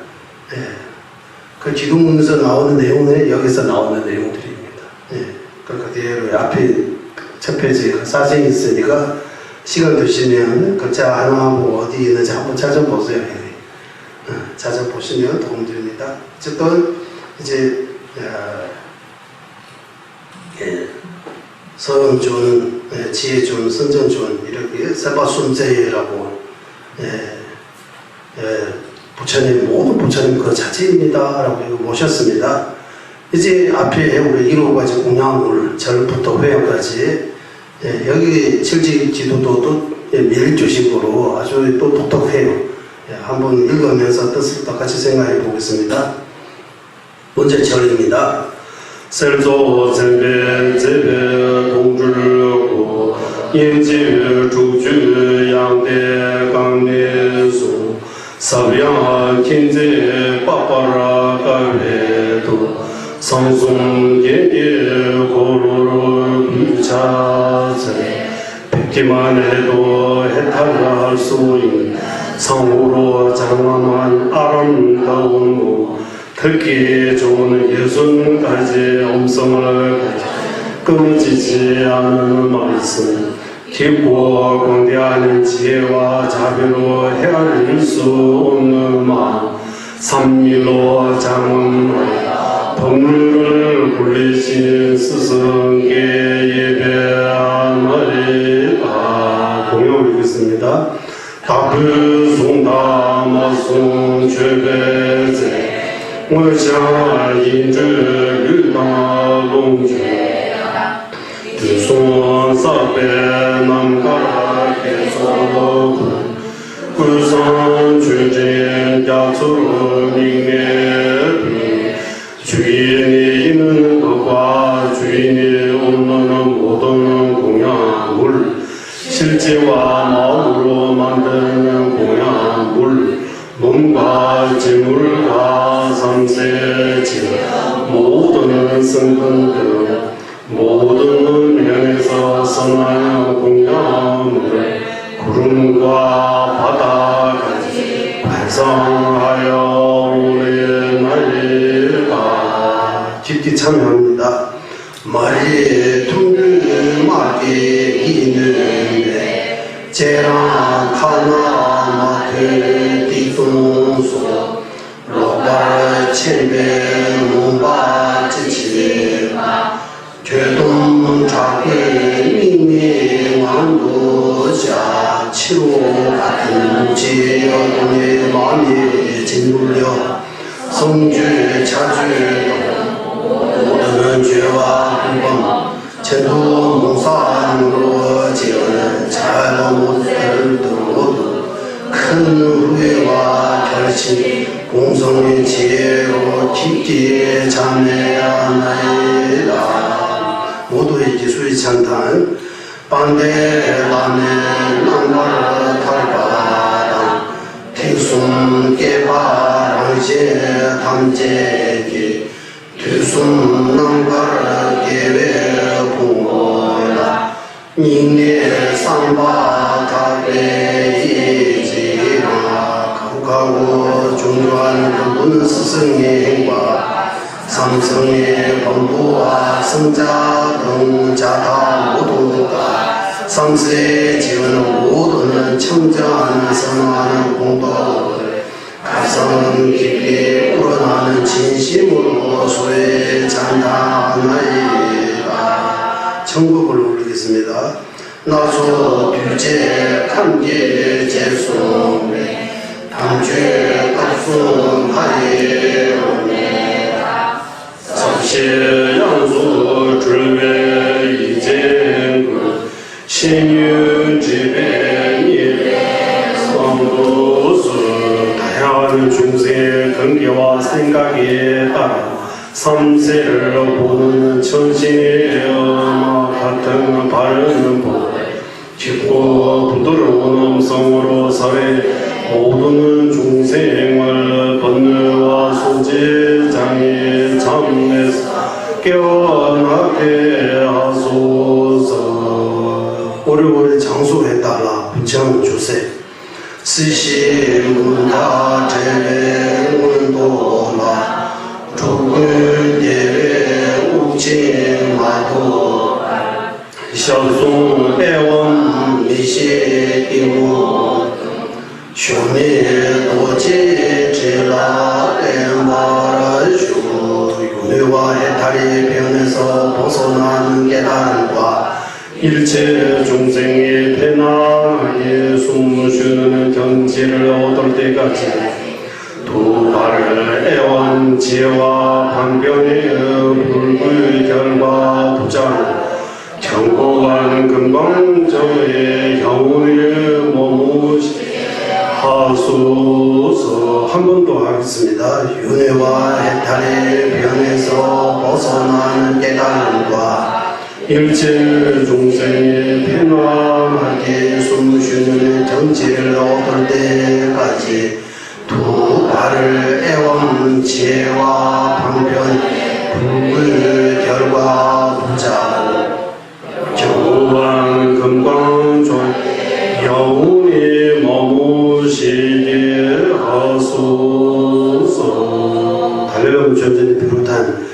그 기독문에서 나오는 내용은 여기서 나오는 내용들입니다. 그대로 앞에 첫 페이지에 사진이 있으니까 시간 되시면 글자 하나 뭐 어디 있는지 한번 찾아보세요. 찾아보시면 도움됩니다. 어쨌든 이제 서은준, 지혜준, 선정준 이렇게 세바순제라고 부처님 모든 부처님 그 자체입니다라고 모셨습니다. 이제 앞에 우리 1호까지 공양물 절부터 회양까지 여기 실직 지도도 밀주식으로 아주 또 독특해요. 한번 읽으면서 뜻을 또 같이 생각해 보겠습니다. 먼저 절입니다. 설조 전배 제배 동주고 인지 주주 양대 강내수 사병 kin제 빠빠라 가외도 성송 예예 고로로 부차세 뵙기만 해도 해탈할 수 있는 성으로 장엄한 아름다운 무 듣기 좋은 예순까지 음성을 가져 끊어지지 않은 말씀 깊고 광대한 지혜와 자비로 헤아릴 수 없는 마음 삼밀로 장엄하여 법률을 굴리신 스승께 예배하나이다. 공용 읽겠습니다. 다그송다마송 죄배제 我想因着遇到龙卷，就说撒贝南嘎给做苦，故上去见家出明面，주인이 있는 것과 주인이 없는 모든 공양물, 실제와 마음으로 만드는 공양물, 몸과 재물과 삼세지 모든 성분들 모든 면에서 선한 공양물을 구름과 바다까지 발성하여 올려나리라. 깊게 참여합니다. 말이 둥글 마게 있는데 제랑 카나 마트 뒤동소 로바 칠배 문바 지치마 죄동 자괴 미미 왕도자 치로 같은 지어동의 마음이 짓눌려 성주 자주 모든 죄와 불법 천도 몽산으로 지은 잘못들도 모두 큰 후회와 결심 공성의 지혜로 깊게 참회하나이다. 모두의 기수의 찬탄 반대라네 낭발 탈바당 태순 깨바랑제 담제기 두순 낭발 계외 공고라 닝네 상바 다베 이지라 가고 존중하는 모든 스승의 행과 삼성의 범부와 성자 등 자다 모두가 삼세에 지은 모든 청정한 선한 공덕을 가성 깊이 우러나는 진심으로 소에 찬양하나이다. 천국을 올리겠습니다. 나소 둘째 감계 제송에 당죄 각성하리오네라. sab시양수 줄외 이쟁구 신유지배니 성도수 다양한 중생의 근계와 생각에 따라 삼세를 보는 천신의 엄마 같은 바른 법 깊고 부드러운 음성으로 설해 모든 중생을 번뇌와 소지장애 참내사 깨어나게 하소서. 오래오래 장수해달라 부정 주세. 스시문다 제문도라 죽은 예외 우징마도 샤송 애원 미시기무 쇼미 도지 지라 엠바라주 윤회와 해탈이 변해서 벗어나는 깨달음과 일체 중생의 편안하게 숨쉬는 경지를 얻을 때까지 두 발을 애원 지혜와 방변의 불불결과 부장 경고하는 금방저의 영혼을 머무시게 하소서. 한 번 더 하겠습니다. 윤회와 해탈의 변에서 벗어나는 깨달음과 일체 중생의 편안하게 숨쉬는 정지를 얻을 때까지 두 발을 애원 지혜와 방편 불불결과 부자 경고한 금광존 영혼이 머무시게 하소서. 달려온 존재를 비롯한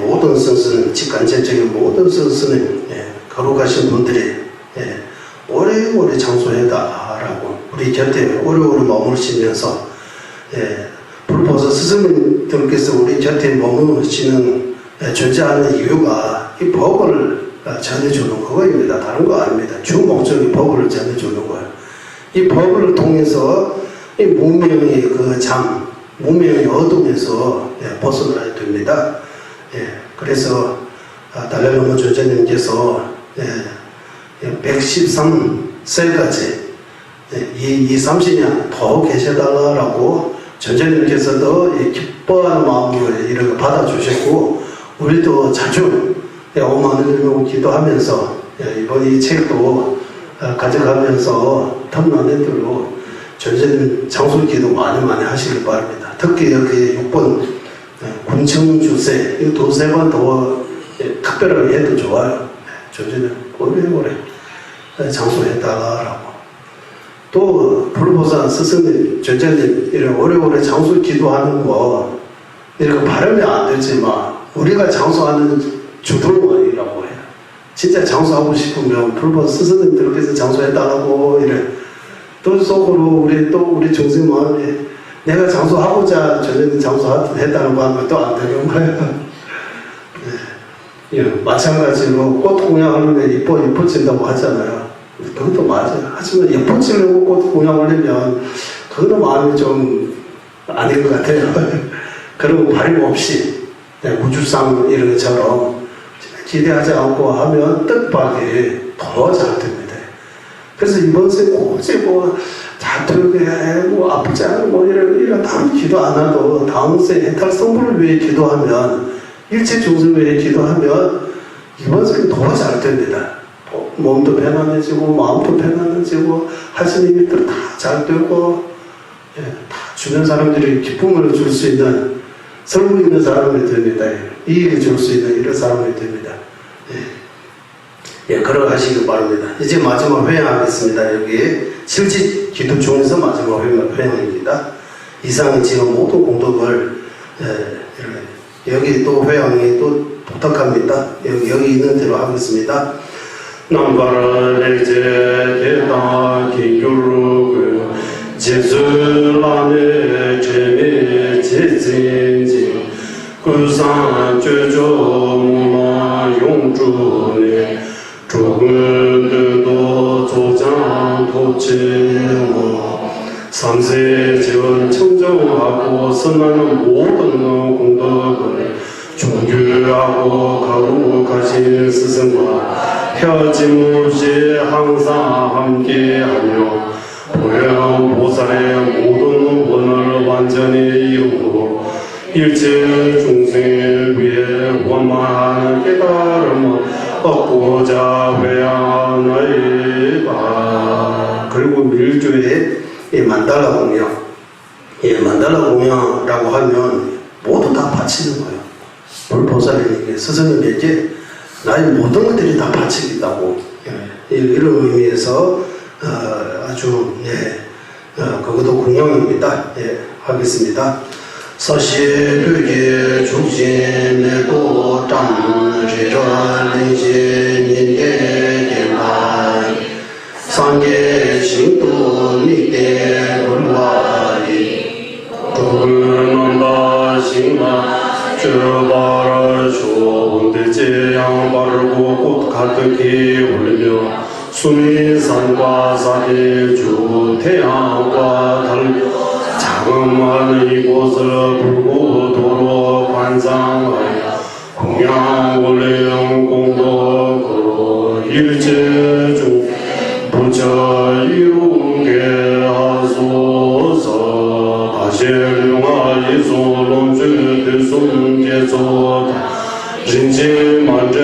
모든 선수는 직간접적인 모든 선수는 거룩하신 분들이 오래오래 장수해달라고 우리 곁에 오래오래 머무르시면서 불보서 스승님들께서 우리 곁에 머무르시는 존재하는 이유가 이 법을 전해주는 그거입니다. 다른 거 아닙니다. 주 목적이 법을 전해주는 거예요. 이 법을 통해서 이 무명의 그 잠, 무명의 어둠에서 벗어나야 됩니다. 그래서 달래로모 조자님께서 113세까지 이 30년 더 계셔달라고 조자님께서도 기뻐하는 마음으로 이런 거 받아주셨고 우리도 자주 오만을 기도하면서 이번 이 책도 가져가면서 탐난애들로 조자님 장수 기도 많이 하시길 바랍니다. 특히 여기 6번 군청주세 이 두세 번 더 특별하게 해도 좋아요. 조자님 오래오래 장수해달라고. 또 불보산 스승님, 조자님 이런 오래오래 장수 기도하는 거 이렇게 바르면 안 되지만 우리가 장수하는 주도원이라고 해요. 진짜 장수하고 싶으면 불보산 스승님들께서 장수해달라고 이래. 또 속으로 우리 중생 마음에 내가 장수하고자 저는 장수해달라고 하면 또 안 되는 거예요. 마찬가지로 꽃 공양하는데 이뻐진다고 하잖아요. 그것도 맞아요. 하지만 예뻐지려고 꽃 공양하려면 그것도 마음이 좀 아닌 것 같아요. 그리고 바림 없이 우주상 이런 것처럼 기대하지 않고 하면 뜻밖에 더 잘 됩니다. 그래서 이번 생에 굳이 잘 되게 아프지 않고 이런 다음 기도 안 하도 다음 생 해탈 성불을 위해 기도하면 일체 중생을 위해 기도하면 이번 생에 더 잘 됩니다. 몸도 편안해지고 마음도 편안해지고 하시는 일들 다 잘 되고 다 주변 사람들이 기쁨을 줄 수 있는 설부 있는 사람이 됩니다. 이익을 줄 수 있는 이런 사람이 됩니다. 걸어가시기 바랍니다. 이제 마지막 회양하겠습니다. 여기 실질 기도 중에서 마지막 회양입니다. 이상 지금 모든 공덕을 여기 또 회양이 또 부탁합니다. 여기 있는 대로 하겠습니다. 남바라 이제 대다 기교로 제술라네 제미 제진지 구산 최종마 용주네 조근도 조장 도치모 삼세 지원 청정하고 선하는 모든 공덕을 존귀하고 거룩하신 스승과 펴짐없이 항상 함께하며 보혜보살의 모든 원을 완전히 이루고 일체 중생을 위해 원만한 깨달음을 얻고자 회양하나이다. 그리고 밀주의 이 만달라 공양, 만달라 공양이라고 하면 모두 다 바치는 거예요. 불보살에게 스승님에게 나의 모든 것들이 다 바치겠다고 이런 의미에서 아주 그것도 공양입니다. 하겠습니다. 사시르게 죽진내도 장지전린신인계계만 상계신도 밑대불와리 도근한다 신마 주바라 좋은데제양 바르고 꽃 가득히 울며 수미산과 사대주 태양과 달며 자금한 이곳을 불고 도로 관상하여 공양 올령 공덕으로 일체중 부처 이루게 하소서. 다실룡아 이소론주 대송제소다 rin지만제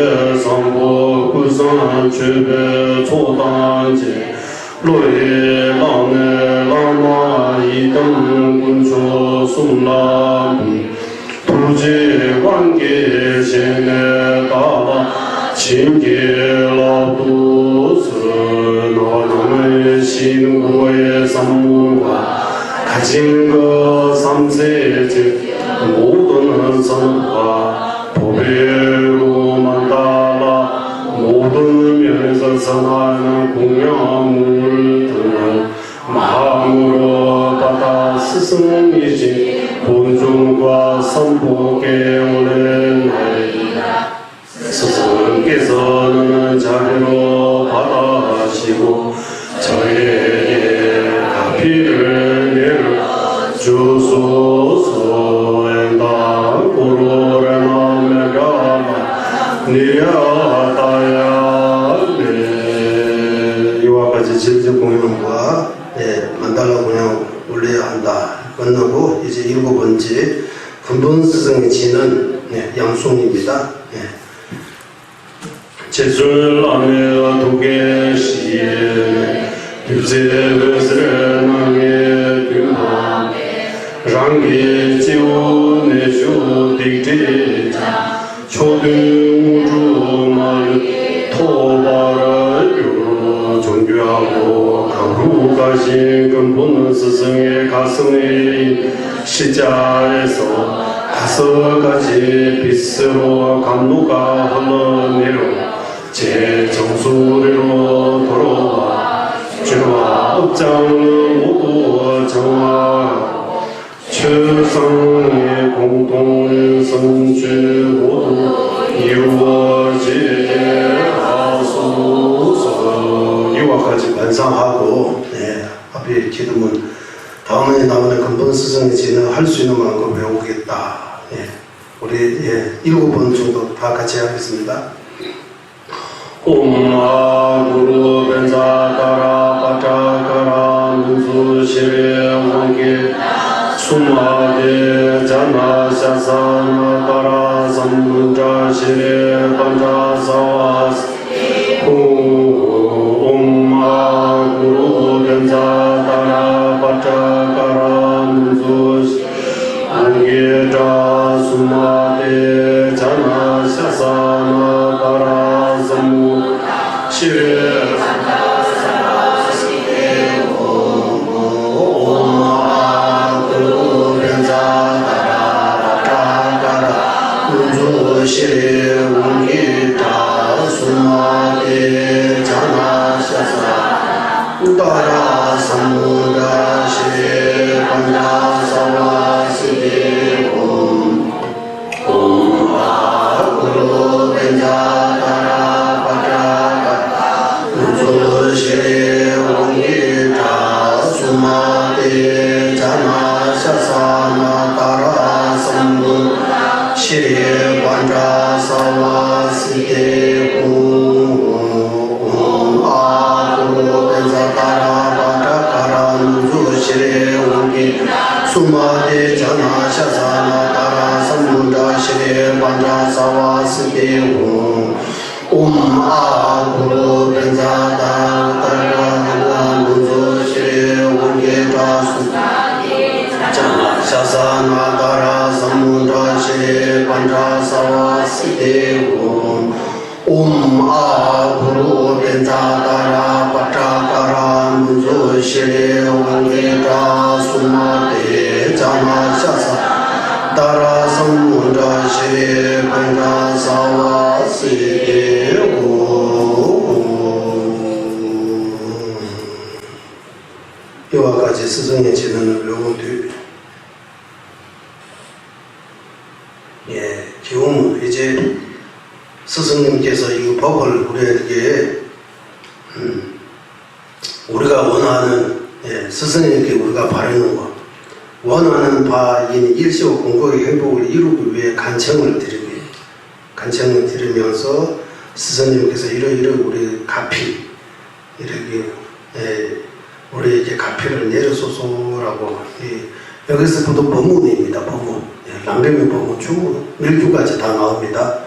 상보 구산 주배 초단제 로에 라네 라마 이등 군조 숨람 두지 관계 신에 따라 진계라도스 나남의 신고의 삼문과 가진 것 삼세제 모든 선과 보배로만 따라 모든 면에서 선하는 공양을 드는 마음으로 받아 스승이지 본중과 선복에 오래나이다. 스승께서는 자비로 받아시고 저에게 가피를 내려주소서. 이와 같이 질적 공양과 만달라 공양 올려야 한다. 끝나고 이제 7번째 근본 스승의 지는 양송입니다. 제술 안에 두개 시에 유세 것을 나게 균함 랑게 지우 내주 딕제자 초등우주마를 토바를 종교하고 강루가신 근본 스승의 가슴의 시자에서 5가지 빛으로 감로가 흘러내려 제 정수리로 돌아와 죄와 업장을 모두 정화하고 최상의 공동성주 모두 이루어지게 하소서. 이와 같이 반상하고 앞에 기도문 다음에 나오는 근본 스승의 지는 할 수 있는 만큼 외우겠다. 우리 7번 정도 다 같이 하겠습니다. 옴마구루 벤사다라 파타카라 문수시레 왕게 수마데 자나샤사나 따라 삼문자시레 반자사와스 옴마구루 벤사다라 파타카라 문수시레 왕게 수마데 자나샤사나 따라 삼문자시레 시레 운기타 수마데 자나샤사 우다라 삼무라 시레 반자사와 시레 옴아구루 벤자다라 바자가 우주 시레 운기타 수마데 자나샤사나 따라 삼무 시레 관자사와 시대 아구로 벤사타라 바타카라 누주 시레 온기 수마데 자나샤사나 따라 삼문자 시레 관자사와 시대 아구로 벤사타라 누주 따라 성문자 시외 공자 사와 시대고 이와 같이 스승의 진언을 외운 뒤 기움 이제 스승님께서 이 법을 우리에게 우리가 원하는 스승님께 우리가 바라는 것 원하는 바인 일시와 공고의 행복을 이루기 위해 간청을 드리면서 스승님께서 이러이러 우리 가피 이렇게 우리에게 가피를 내려소서라고 여기서부터 법문입니다. 법문 양념의 법문 주 밀주까지 다 나옵니다.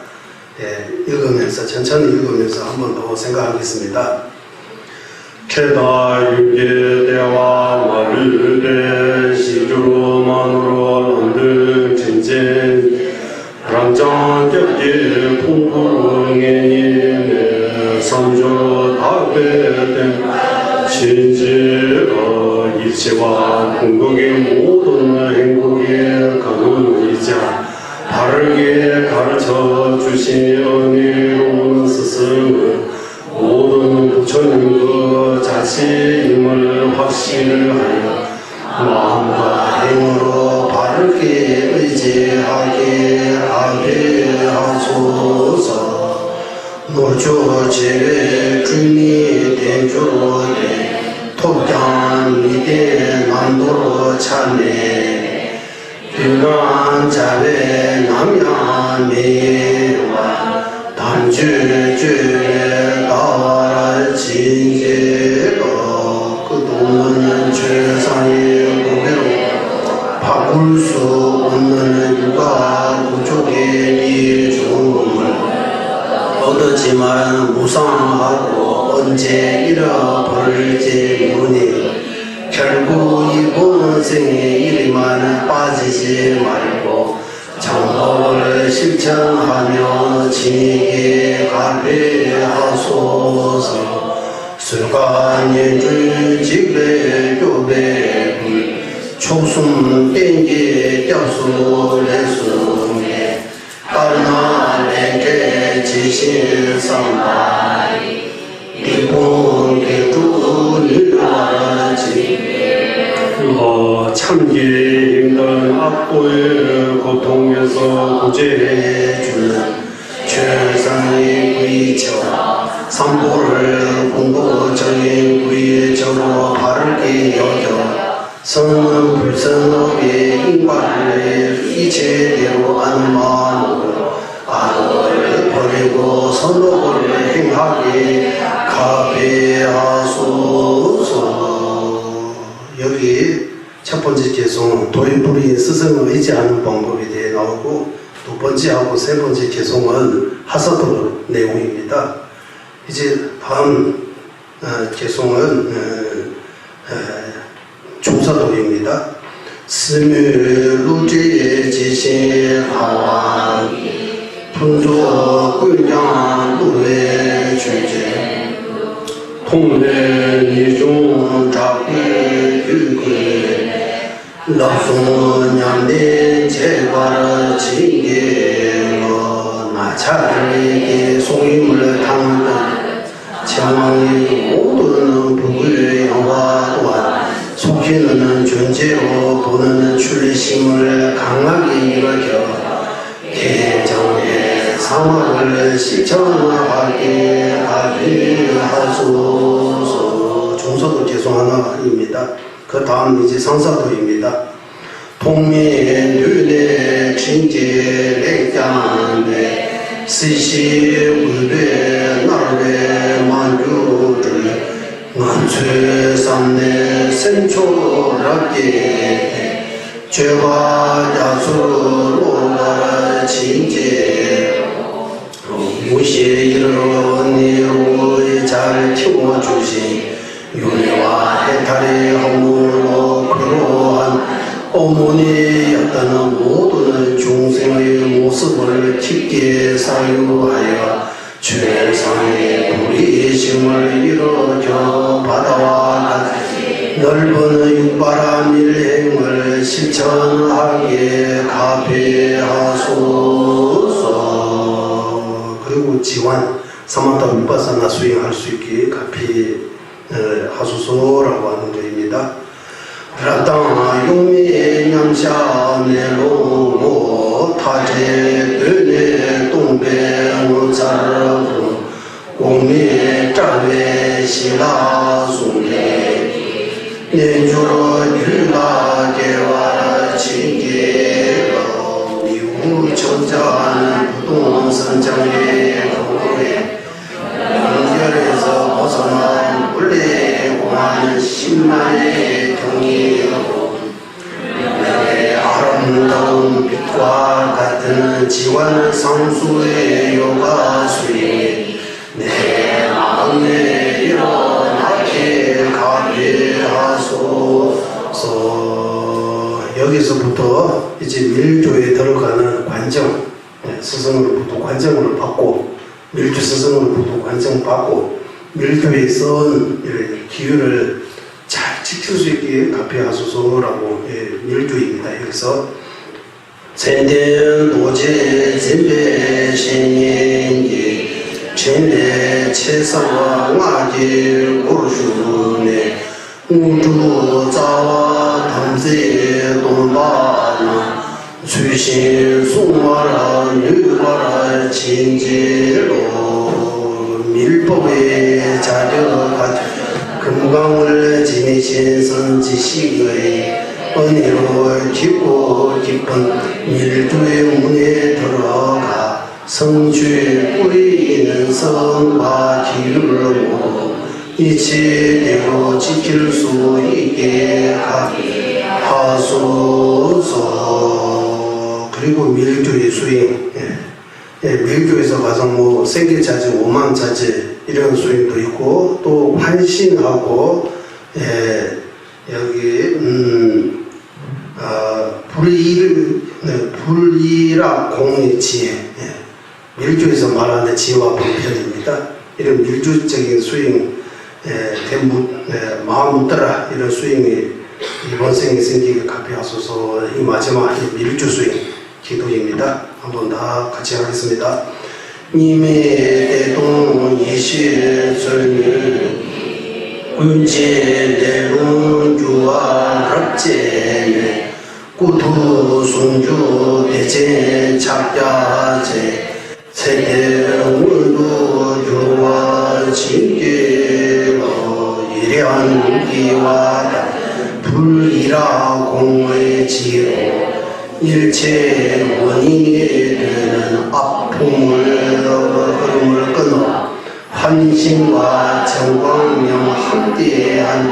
읽으면서 천천히 읽으면서 한 번 더 생각하겠습니다. 최다 유계대와 와르대 시주만으로 런등 진진 랑장격계 풍부응애님의 선조 다배된 진지가 일체와 궁극의 모든 행복의 근원이자 바르게 가르쳐 주신 은혜로운 스승은 모든 부처님과 자신임을 확신하여 마음과 행으로 바르게 의지하게 하게 하소서. 노조 제외 주미 대주로 톱장 미대 남도로 참내 비난 자외 남양 미와 단주주에 따라 진제로 그동안 최상의 고개로 바꿀 수 없는 육아 부족의 미중을 얻었지만 무상하고 언제 잃어버릴지 모르니 결국 이번 생에 이리만 빠지지 말고 정법을 실천하며 진에게 가배하소서. 술간예줄 직배 교배 불 초숨 땡기 떼수 내숭에 까르나 랭게 지신상마 이봉 개주 일화지 참기 힘든 악보의 고통에서 구제해주는 최상의 위처 삼보를 공고적인 위처로 바르게 여겨 선은 불선업의 인과를 이체대로 안 마음으로 악을 버리고 선업을 행하게 가배하소서. 여기 첫 번째 개송은 도인불이 스승을 의지하는 방법에 대해 나오고 두 번째하고 세 번째 개송은 하사도 내용입니다. 이제 다음 개송은 중사도입니다. 스뮤루지의 지신하와 분조 꿀장 루의 주제 통례 이중 작비 유괴 럽소냠된 제발 징계로 나차에게 속임을 당하는 정왕의 모든 부의 영화 또한 속히는 존재로 보는 출심을 강하게 일으켜 개정의 사막을 실천하게 하게 하소서. 중서도 개송 하나입니다. 그 다음 이제 상사도입니다. 통미 누대 진제 lek장대 시시 울베 나르베 만주를 만추 삼내 생초랍게 죄와 야수로가 진제 무시에 이르러 언니로 잘 키워주신 윤회와 해탈의 허물로 그러한 어머니였다는 모든 중생의 모습을 깊게 사유하여 최상의 불의심을 일으켜 바다와 같이 넓은 육바람 일행을 실천하게 가피하소서. 그리고 지완 사마타 윗바사나 수행할 수 있게 가피하소서라고 하는 것입니다. 라땅 용미 냠샤 네로모 타제 변네 동배 무자르 공미 짜외 시라 송례 년주로 율라 개와 징계로 미국 천자는 부동산장의 공부에 연결해서 벗어난 원래 공한 10만의 경이로 아름다운 빛과 같은 지원 성수의 요가 수행에 내 마음에 일어나게 가비하소서. 여기서부터 이제 밀조에 들어가는 관정, 스승으로부터 관정을 받고 밀주 스승으로부터 관정 받고 밀교에서 기율을 잘 지킬 수 있게 가피하소서라고 밀주입니다. 여기서 전대 노제 전배 신인기 전대 최사와 와길 고르슈네 우주 자와 담세 돈바나 수신 송화라 유화라 진지로 밀법의 자력과 금강을 지니신 선지식의 은혜로 깊고 깊은 밀주의 문에 들어가 성주에 뿌리는 성과 기울로 이치대로 지킬 수 있게 하소서. 그리고 밀교의 수행, 밀교에서 가서 뭐 생계자재, 오만자재 이런 수행도 있고 또 환신하고 여기 불이라 공의 지혜, 밀교에서 말하는 지혜와 불편입니다. 이런 밀주적인 수행, 마음 따라 이런 수행이 이번 생에 생기게 갚이하소서. 이 마지막 밀주 수행 기도입니다. 한번 다 같이 하겠습니다. 님의 대동 이시설미 운제 내론주와 랍제 구두 손주 대제 착자제 세대 울도 주와 징계로 일연기와 불이라 공의 지로 일체 원인이 되는 아픔을 흐름을 끊어 환심과 정광명 함께한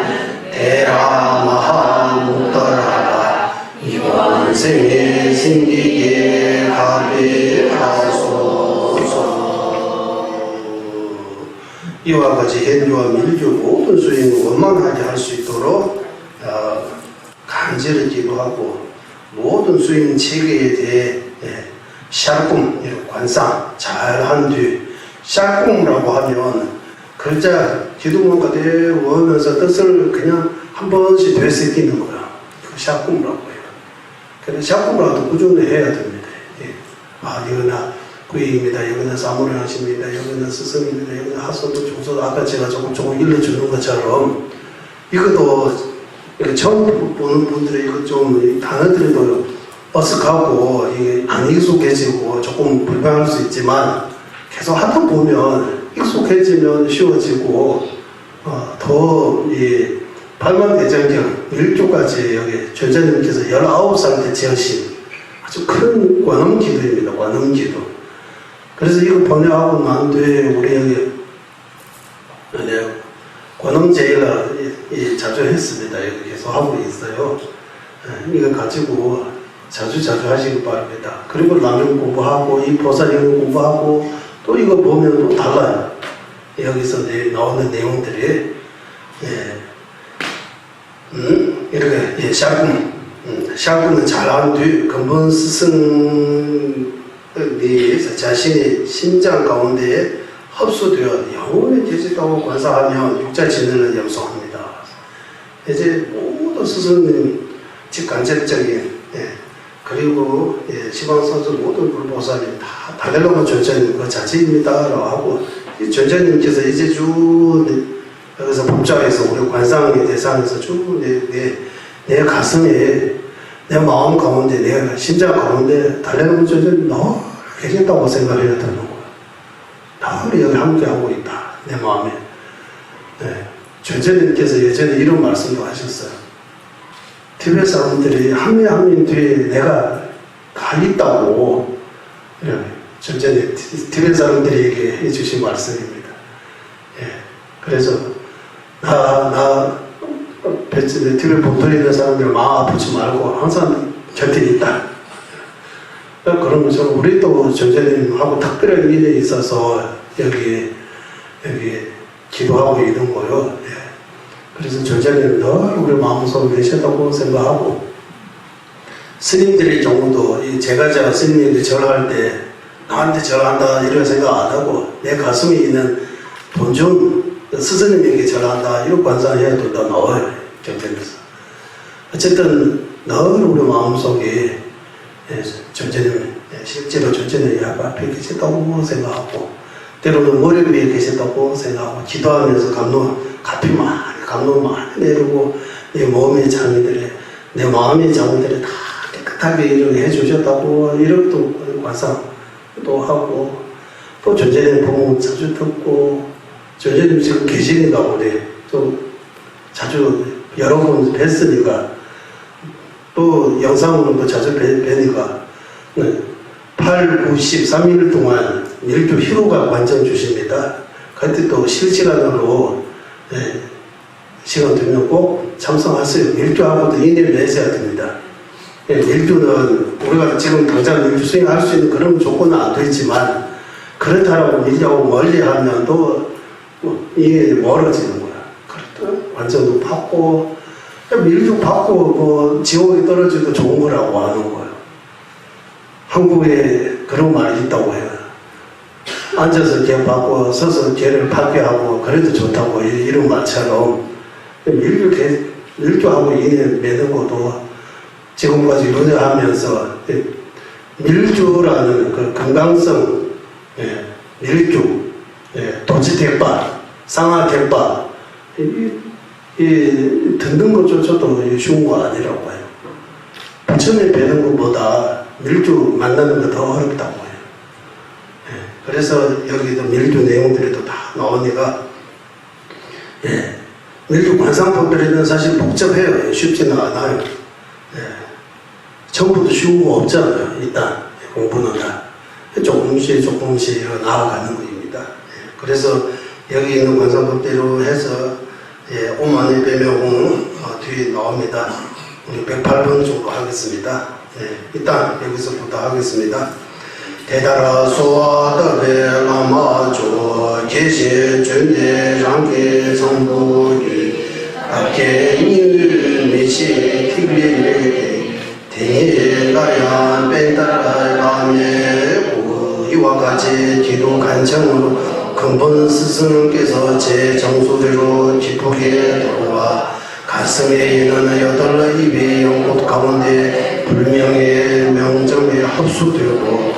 대라마하무더라가 이번 생에 생기게 가비하소서. 이와 같이 현주와 밀주 모든 수행을 원만하게 할 수 있도록 간절히 기도하고 모든 수행 체계에 대해 샤꿈 관상 잘 한 뒤 샤꿈이라고 하면 글자 기도문과 외우면서 뜻을 그냥 한 번씩 되새기는 거야. 그 샤꿈이라고 해요. 근데 샤꿈이라도 꾸준히 해야 됩니다. 여기는 구이입니다. 여기는 사무량십니다. 여기는 스승입니다. 여기는 하소도 중소도 아까 제가 조금 일러주는 것처럼 이것도 처음 보는 분들이 이거 좀 단어들도 어색하고 이게 안 익숙해지고 조금 불편할 수 있지만 계속 하다 보면 익숙해지면 쉬워지고 더 이 팔만대장경 1조까지 여기 전자님께서 19살 때 지으신 아주 큰 관음기도입니다. 관음기도. 그래서 이거 번역하고 난 뒤에 우리 여기 관음제일라 자주 했습니다. 여기 계속 하고 있어요. 이거 가지고 자주 하시기 바랍니다. 그리고 라면 공부하고 이 보살이는 공부하고 또 이거 보면 또 달라요. 여기서 나오는 내용들이 이렇게 샤군은 잘한 뒤 근본 스승이 자신의 심장 가운데 흡수되어 영원히 계시다고 관사하면 육자 진리는 염소합니다. 이제 모든 스승님 직간접적인 그리고 시방선수 모든 불보살님 다 달래놓은 존재님 그 자체입니다라고 하고 이 존재님께서 이제 쭉 여기서 법좌에서 우리 관상의 대상에서 쭉 내 가슴에 내 마음 가운데 내 심장 가운데 달래놓은 존재님 너 계신다고 생각해야 되는 거야. 늘 여기 함께하고 있다 내 마음에. 존재님께서 예전에 이런 말씀도 하셨어요. 티베트 사람들이 한 명 한 명 뒤에 내가 다 있다고 전전에 티베트 사람들에게 해주신 말씀입니다. 그래서 티베트 본토에 있는 사람들 마음 아프지 말고 항상 곁에 있다. 그러면서 우리도 전전님하고 특별한 일이 있어서 여기 기도하고 있는 거요. 그래서 전자님 늘 우리 마음속에 계셨다고 생각하고 스님들의 경우도 제가 스님들이 절할 때 나한테 절한다 이런 생각 안 하고 내 가슴에 있는 본尊 스승님에게 절한다 이런 관상해야 된다 나와요. 경전에서 어쨌든 늘 우리 마음속에 전자님 실제로 전자님 앞에 계셨다고 생각하고 때로는 머리 위에 계셨다고 생각하고 기도하면서 감동 많이 내리고 내 몸의 장애들이 내 마음의 장애들이 다 깨끗하게 이렇게 해주셨다고 이렇게 또 관상도 하고 또 존재님 보면 자주 듣고 존재님 지금 계시니까 우리 좀 자주 여러 번 뵀으니까 또 영상으로도 자주 뵈니까 8, 9, 13일 동안 일주 휴가 완전 주십니다. 그때 또 실시간으로 시간 되면 꼭 참석하세요. 일주하고도 인연을 맺어야 됩니다. 일주는 우리가 지금 당장 일주 수행할 수 있는 그런 조건은 안 되지만 그렇다라고 일주하고 멀리 하면 또 이게 멀어지는 거야. 그렇다 완전 받고 일주 받고 지옥에 떨어져도 좋은 거라고 하는 거예요. 한국에 그런 말이 있다고 해요. 앉아서 개 받고 서서 개를 받게 하고 그래도 좋다고 이런 말처럼 밀주하고 인연 맺는 것도 지금까지 논의하면서 밀주라는 그 건강성 밀주 도지대빠 상하대빠 듣는 것조차도 쉬운 거 아니라고 해요. 부처님 뵈는 것보다 밀주 만나는 거 더 어렵다고 해요. 그래서 여기도 밀주 내용들이 다 나오니까 밀주 관상법들에는 사실 복잡해요. 쉽지는 않아요. 전부도 쉬운 거 없잖아요. 일단 공부는 다 조금씩 나아가는 것입니다. 그래서 여기 있는 관상법대로 해서 오만의 빼명은 뒤에 나옵니다. 우리 108번 정도 하겠습니다. 일단 여기서부터 하겠습니다. 대다라 소아더베 라마조 계시 준대 장계 성부기 악계니 미시 티비에 대가야 뺀따라 라메 이와 같이 기도 간청으로 근본 스승께서 제 정수대로 기쁘게 돌아와 가슴에 있는 여덟 입의 연꽃 가운데 불명의 명정에 합수되고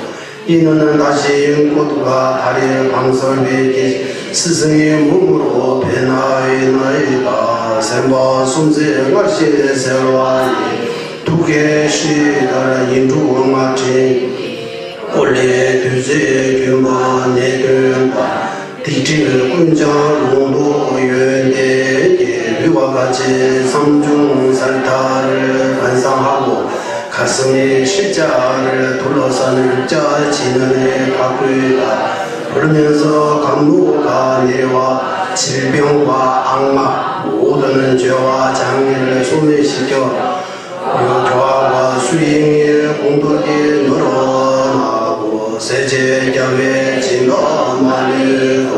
이는 다시 연꽃과 발의 방설의 스승의 몸으로 배나이나이다 셈바 숨세 가시 세와이 두개시다 인주마치 원래 두세 규마 내균바 디지를 군장 롱도 연대 예비와 같이 삼중살타를 반상하고 가슴의 십자를 둘러싸는 육자 진언의 바꾸이다 그러면서 강로가 내와 질병과 악마 모든 죄와 장애를 소멸시켜 교화와 수행의 공덕이 늘어나고 세제자외 진엄하리고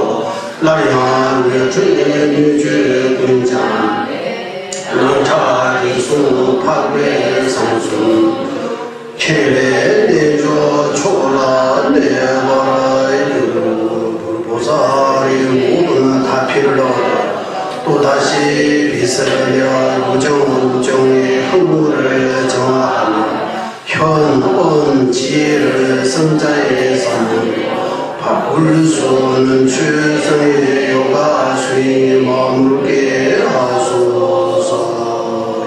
라리한 주의 군장 랑차리수 파괴 성수 킬레 내조 초라 내바라이 불보살이 모든 가피를 또다시 비설려 무정무정의 허물을 정하는 현언지를 성자의 사는 바꿀수는 최선의 요가수의 머물게 하소서.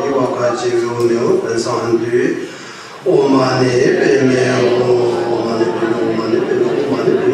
이와 같이 교명 번성한 뒤 오만에 빼매고 오만에 빼매 오만에 빼매 오만에 빼매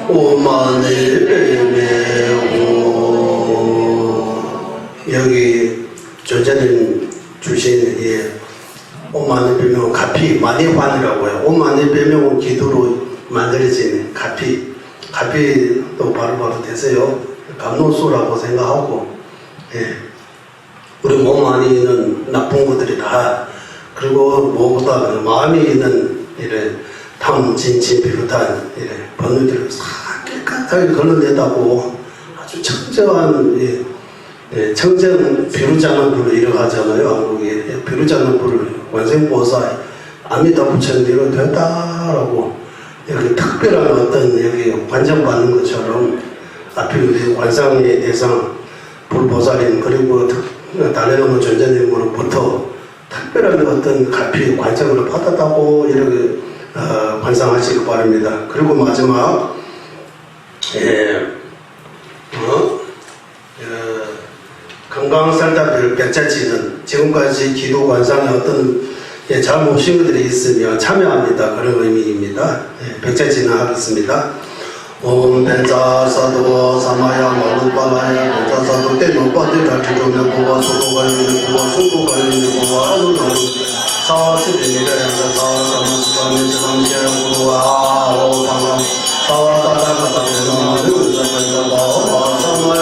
오만에 빼매 여기 조자님 주신 오만의 별명 가피 만이환이라고요. 오만의 별명은 기도로 만들어진 가피도 바로바로 되세요. 감노수라고 생각하고, 우리 몸 안에 있는 나쁜 것들이 다, 그리고 무엇보다 마음에 있는 이래 탐, 진치 비롯한 이래 번뇌들을 싹 깨끗하게 걸러낸다고 아주 청정한 청정 비루자는 불을 이뤄가잖아요. 한국에 비루자는 불을 원생보살 아미다 부처님 이뤄 된다라고 여기 특별한 어떤 여기 관장받는 것처럼 앞에 우리 관상의 대상 불보살님 그리고 달래놓은 전자님으로부터 특별한 어떤 가피 관장을 받았다고 이렇게 관상하시기 바랍니다. 그리고 마지막 건강살다별 백자지는 지금까지 기도 관상에 어떤 잘못신 것들이 있으면 참여합니다. 그런 의미입니다. 백자지는 하겠습니다. 옴 벤자사도 사마야 마루바라야 벤자사도 때노빠들 달주면 보아 소도가 있는 보아 소도가 있는 보아 하늘나루 사와스데미가 양자 사와가마스가면 지방시야 구루와 오방아 사와다다가다 베나마르 자반자바 사마야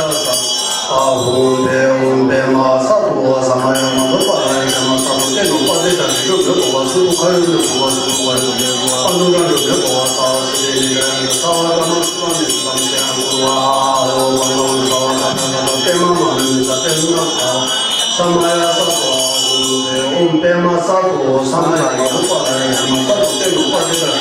옴베 사도 사마야 마루바라야 사도 때노빠들 달주면 보아 소도가 있는 보아 소도가 있는 보아 하늘나루 보아 사와스데미가 양자 사와가마스 samaya sato om pema sato samaya sato sato te lupa de la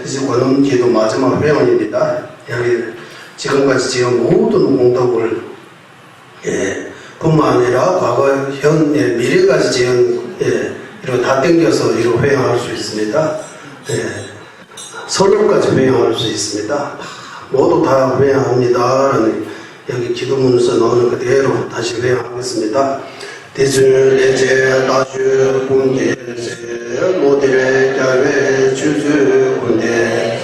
이제 권음기도 마지막 회원입니다. 여기 지금까지 지은 모든 공덕을 뿐만 아니라 과거에 미래까지 지은 이렇게 다 땡겨서 이렇게 회양할 수 있습니다. 설교까지 회양할 수 있습니다. 모두 다 회양합니다라는 여기 기도문에서 나오는 그대로 다시 회양하겠습니다. 대주례제 다주 군대제 모델의 자외 주주 군대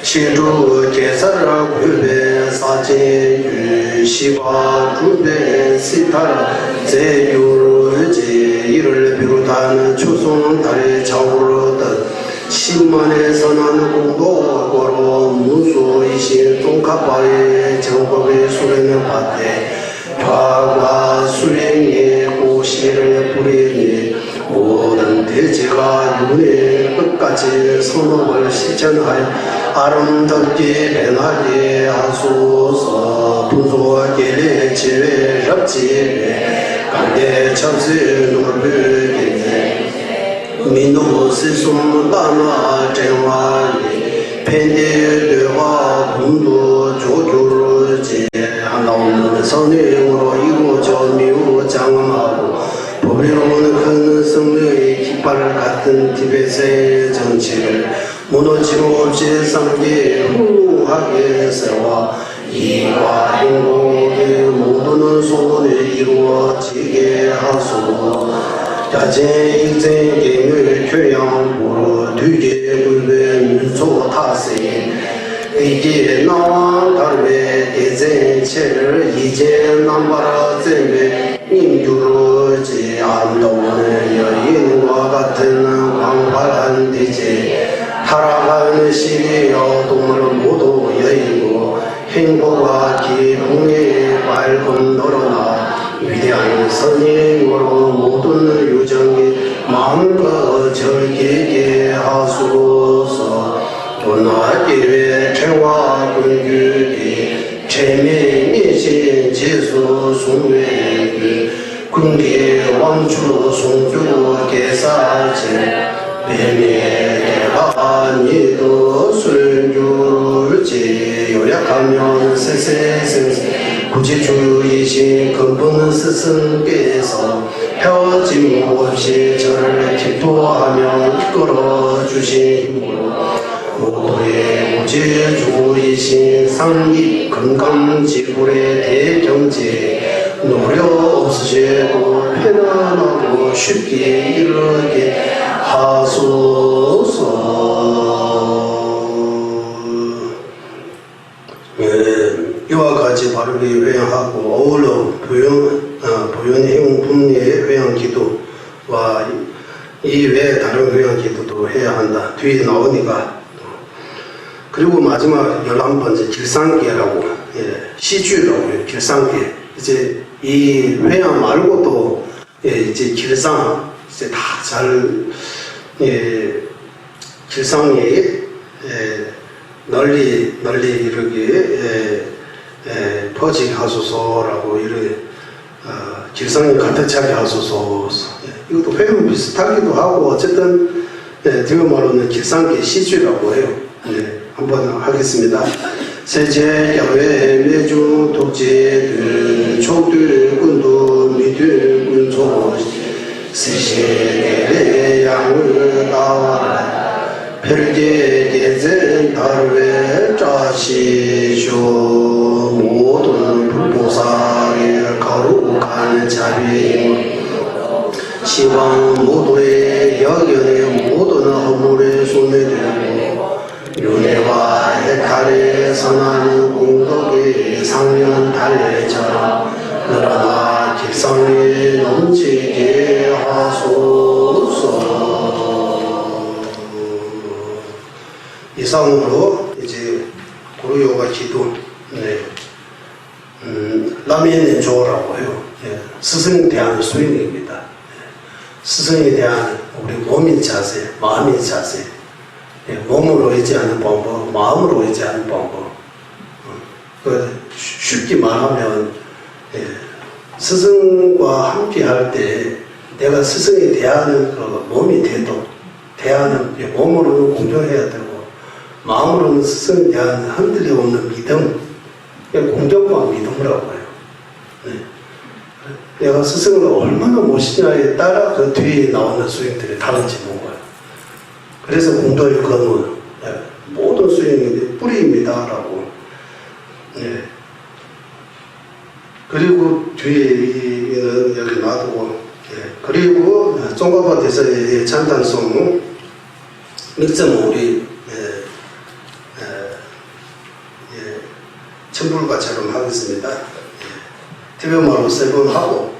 시주 개사라 구배 사진 시바 구배 시타라 제유르제 이를 비롯한 추송 달의 자우르던 10만의 선한 공도고로 무소이신 종합바의 정법의 수련을 받되 좌과 수행의 고시를 부리니 모든 대제가 윤회 끝까지 선업을 실천하여 아름답게 변하게 하소서. 분소계례 지회 럽지회 강대 첩세 노르게 민노 스숨 바나 정화리 펜데르와 분도 조교를 하나없는 선행으로 이루어져 미우 장엄하고 보배로운 큰 성령의 깃발 같은 티베트의 정치를 무너지고 없이 상기에 훌륭하게 세워 이와 행복의 모든 소원을 이루어지게 하소서. 자제 인생계를 교양으로 뒤에 불배 민소 타세 이제 나와 다르게 대전체를 이제 남바라 zembe 님주로지 아름다운 여인과 같은 광활한 대제 타락하는 시리여 동물 모두 여인고 행복과 기쁨의 밝은 너로나 위대한 선행으로 모든 유정이 마음껏 즐기게 하소서. 도나기회 최와 군규기 최민이신 지수 송외기 군기 왕주 송주 계사제 매매가 니도 술주지 요약하면 세세세세 구지주이신 근본 스승께서 헤어짐 없이 저를 기도하며 이끌어주신 힘으로 모두의 우제주이신 상립 건강지불의 대경제 노력 없으시고 편안하고 쉽게 이르게 하소서. 이와 같이 바르게 회양하고 어울러 보현행 분리의 회양 기도와 이 외에 다른 회양 기도도 해야 한다. 뒤에 나오니까. 그리고 마지막 11번째 길상계라고 시주라고 해요. 길상계. 이제 이 회양 말고도 이제 길상 이제 다 잘 길상에 널리 이렇게 퍼지게 하소서라고 이렇게 길상에 가득 차게 하소서. 이것도 회음 비슷하기도 하고 어쨌든 제가 말로는 길상계 시주라고 해요. 한번 하겠습니다. 세제 야외 매주 독재들 촉들 군도 미들 군소 세계의 양을 나와라 별계 계zen 달외 짜시쇼 모든 불보살의 거룩한 자비에 시방 모두의 여견의 모든 허물의 손해들고 윤회와 해탈의 선한 공덕의 상련 달래처럼 늘어나 길상에 넘치게 하소서. 이상으로 이제 고루요가 기도 라면의 조라고 해요. 스승에 대한 수행입니다. 스승에 대한 우리 몸의 자세, 마음의 자세, 몸으로 의지하는 방법, 마음으로 의지하는 방법. 쉽게 말하면 스승과 함께 할 때 내가 스승에 대하는 그 몸의 태도, 대하는 몸으로는 공정해야 되고 마음으로는 스승에 대한 흔들림 없는 믿음, 공정과 믿음이라고 해요. 내가 스승을 얼마나 모시냐에 따라 그 뒤에 나오는 수행들이 다른지 본 거예요. 그래서 공도의 근원, 모든 수행이 뿌리입니다라고. 예. 그리고 뒤에는 여기 놔두고, 그리고 종가바 대사의 찬탄송 1.5리 첨불가처럼 하겠습니다. 티베말로 3번 하고,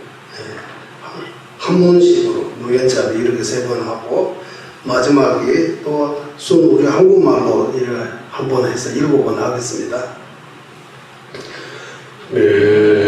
한문식으로 무연차비 이렇게 3번 하고, 마지막에 또 우리 한국말로 한 번 해서 7번 하겠습니다. 제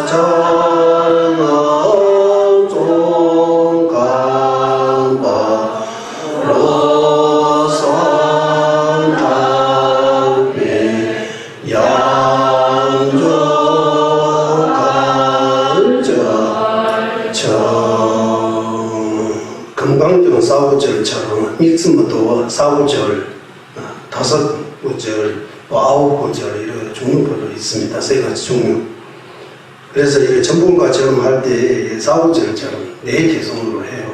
자정어 종강바 로선당배 양조간저 금강경 사구절처럼 믹스모도 사구절, 다섯 구절, 아홉 구절 이런 종류별로 있습니다. 세 가지 종류. 그래서 이게 전문가처럼 할 때 사구절처럼 네 개성으로 해요.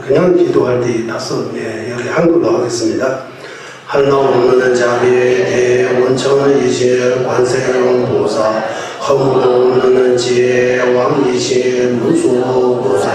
그냥 기도할 때 다섯, 여기 한글로 하겠습니다. 한나 없는 자비 대원천이실 관세음보사 허물 없는 지혜 왕이실 무수보사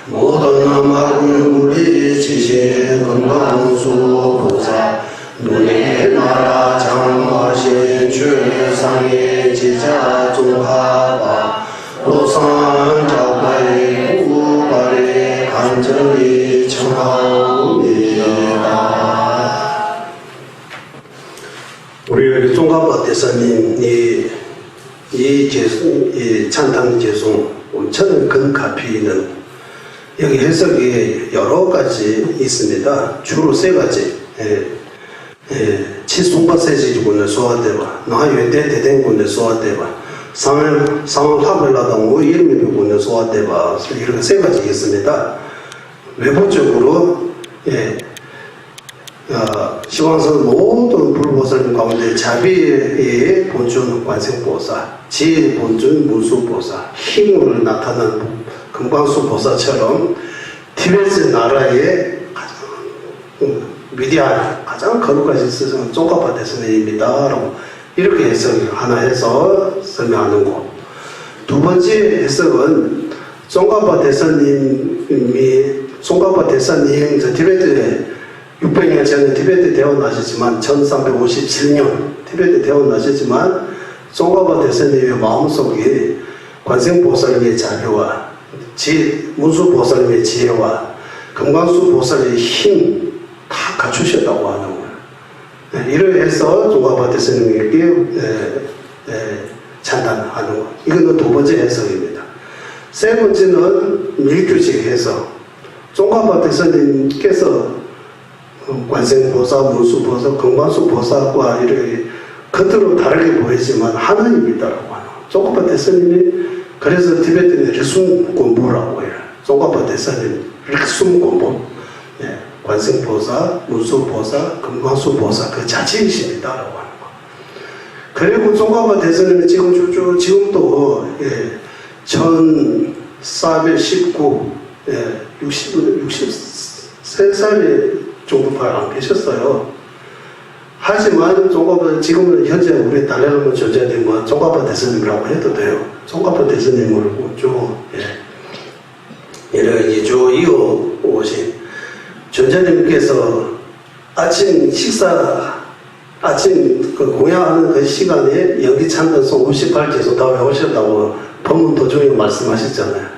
모든 마을 물리치신 건강수보사 눈의 나라 장하신 주상의 지자 중하바 로상 자발의 구발의 간절히 청하옵니다. 우리 종가바 대사님 이 찬탄 개송 온천 근가피는 여기 해석이 여러 가지 있습니다. 주로 세 가지. 치송바세지군을 소화대바, 나유대 대den군을 소화대바, 상황합을라당 오일미군을 소화대바, 이렇게 세 가지 있습니다. 외부적으로 시황선 모든 불보살 가운데 자비의 본尊 관세음보사, 지혜의 본尊 문수보사, 힘을 나타내는 금강수보사처럼 티베트 나라의 가장 위대한 가장 거룩하신 스승은 종가파 대선생님입니다라고 이렇게 해석을 하나 해서 설명하는 거. 두 번째 해석은 종가파 대선님이 저 티베트에 600년 전에 티베트 태어나셨지만 1357년 티베트 태어나셨지만 종가파 대선님의 마음속에 관세음보살님의 자비와 문수보살님의 지혜와 금강수보살의 힘 다 갖추셨다고 하는 거예요. 이러해서 종가파 대선님에게 찬탄하는 거. 이건 두 번째 해석입니다. 세 번째는 밀규직 해석. 종가파 대선님께서 관세음보살, 문수보살, 금강수보살과 이렇게 겉으로 다르게 보이지만 하나님이다라고 하는 거예요. 종가파 대선님이 그래서 티베트는 이렇게 숨 공부라고 해요. 종가파 대선님 이렇게 숨 공부. 관세음보살, 문수보살, 금강수보살 그 자체이십니다라고 하는 거. 그리고 종가파 대선님이 지금도 1419, 63살 정도밖에 안 계셨어요. 하지만 종가파 지금은 현재 우리 달래는 존재되면 종가파 대선님이라고 해도 돼요. 종가파 대선님을 쭉 이렇게 쭉 이어오신 존재님께서 아침 그 공양하는 그 시간에 연기찬단송 58개소 다 외우셨다고 법문 도중에 말씀하셨잖아요.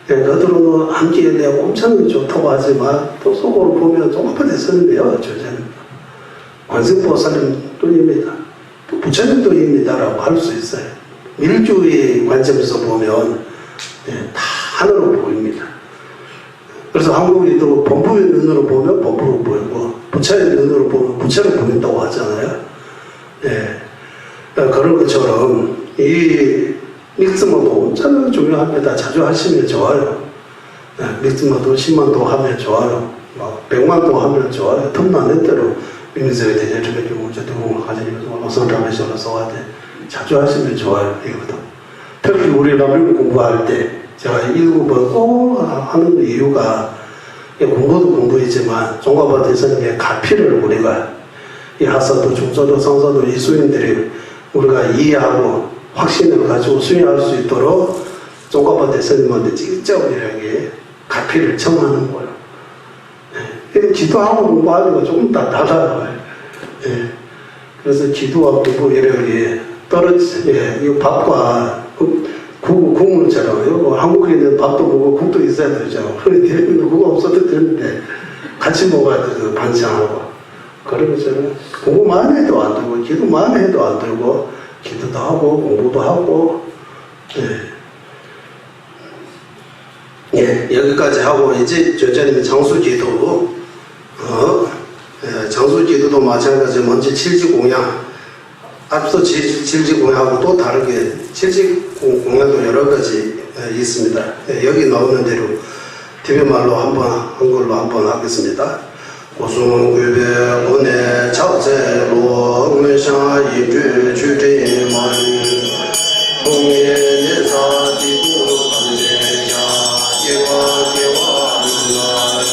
겉으로는 암기에 대해 엄청 좋다고 하지만 또 속으로 보면 종가파 대선님이에요. 존재님. 관세음보살님도입니다. 또 부처님도입니다라고 할 수 있어요. 밀주의 관점에서 보면 다 하나로 보입니다. 그래서 한국이 또 범부의 눈으로 보면 범부로 보이고 부처의 눈으로 보면 부처로 보인다고 하잖아요. 그런 것처럼 이 믹스모도 엄청 중요합니다. 자주 하시면 좋아요. 믹스모도 10만도 하면 좋아요. 100만도 하면 좋아요. 틈나는 대로 민주주의 대제주의 경우저도 가지고 어선라면서 와대 자주 하시면 좋아요. 이거도 특히 우리 라면 공부할 때 제가 1급을 꼭 하는 이유가 공부도 공부이지만 종가파 대선님의 가피를 우리가 이 하사도 중서도 성서도 이 수행들이 우리가 이해하고 확신을 가지고 수행할 수 있도록 종가파 대선님한테 직접 이렇게 가피를 청하는 거예요. 기도하고 공부하는 거 조금 다 달라요. 그래서 기도와 공부 이렇게 이 밥과 국물처럼 한국에는 밥도 먹고 국도 있어야 되죠. 그런데 그거 없어도 되는데 같이 먹어야 되죠. 반찬하고. 그런 것처럼 공부만 해도 안 되고 기도만 해도 안 되고 기도도 하고 공부도 하고 여기까지 하고 이제 조자님 장수기도 장수기도도 마찬가지 먼저 칠지공양 앞서 칠지공양하고 또 다르게 칠지공양도 여러 가지 있습니다. 여기 나오는 대로 티베말로 한글로 한번 하겠습니다. 고송괴배 원의 차제로 응면샤 인주 주제만 동예예사 지구 관제자 예와 누나지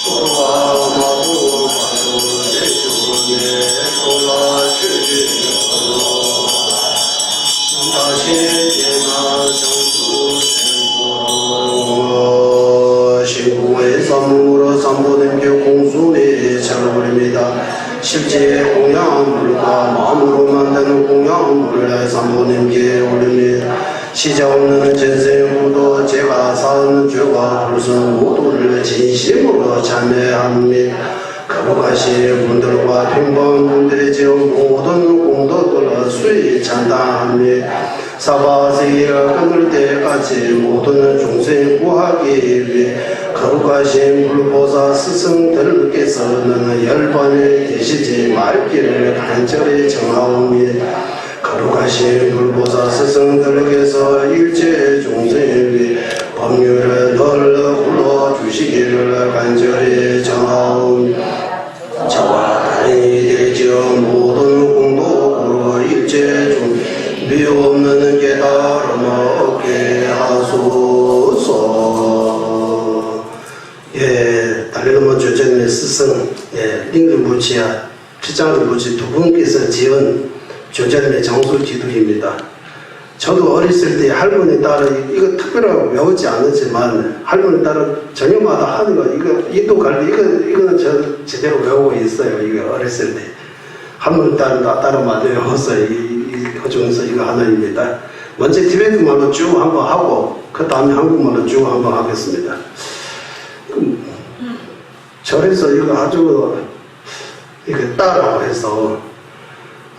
소와 마부 마부 제주네 소라 주지로 다시 예나 정수 신공의 선물로 선보된 공순이 잘어버립니다. 실제 공양물과 마음으로 만드는 공양물을 선보냄께 올립니다. 시작 없는 전생부도 제가 사는 죄가 불순 모두를 진심으로 참여합니다. 거룩하신 분들과 평범분들의 지어 모든 공덕들을 수히 찬양합니다. 사바세계가 끊을 때까지 모든 중생 구하기 위해 거룩하신 불보사 스승들께서는 열반에 계시지 말기를 간절히 정하옵니다. 거룩하신 불보사 스승들께서 일체 중생을 위해 법률을 널리 불러주시기를 간절히 정하옵니다. 저와 다행히 되지어 모든 공덕으로 일체 중 미없는 깨달음 얻게 하소서. 달리노모 조전의 스승 링르부치야 피장르부치 두 분께서 지은 조전의 장수 기도입니다. 저도 어렸을 때 할머니 따라 이거 특별하게 외우지 않았지만 할머니 따라 저녁마다 하는 거 이거 이도 갈비 이거는 저 제대로 외우고 있어요. 이거 어렸을 때 할머니 따라만 외웠어요. 그 중에서 이거 하나입니다. 먼저 티베트 말로 쭉 한번 하고 그 다음에 한국말로 쭉 한번 하겠습니다. 절에서 이거 아주 이거 따라고 해서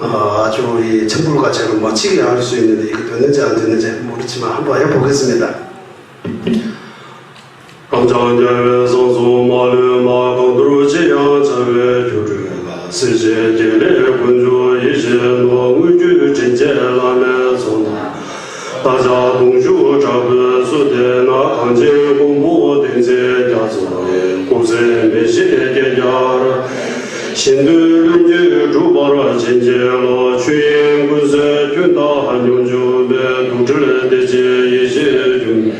아주 이 천불가처럼 멋지게 할 수 있는데 이거 됐는지 안 됐는지 모르지만 한번 해보겠습니다. 감장자외 성소마르 마동드루지양 자외 주르가 세제제레 군주 이신노 우주 진제라메 소나 다자 동주 잡은 수대나 강진 공부 된세 야소에 고세 메시에 야라 신들은 주바라 진제로 주인 군세 준다 한용주배 두틀레 대제 예시중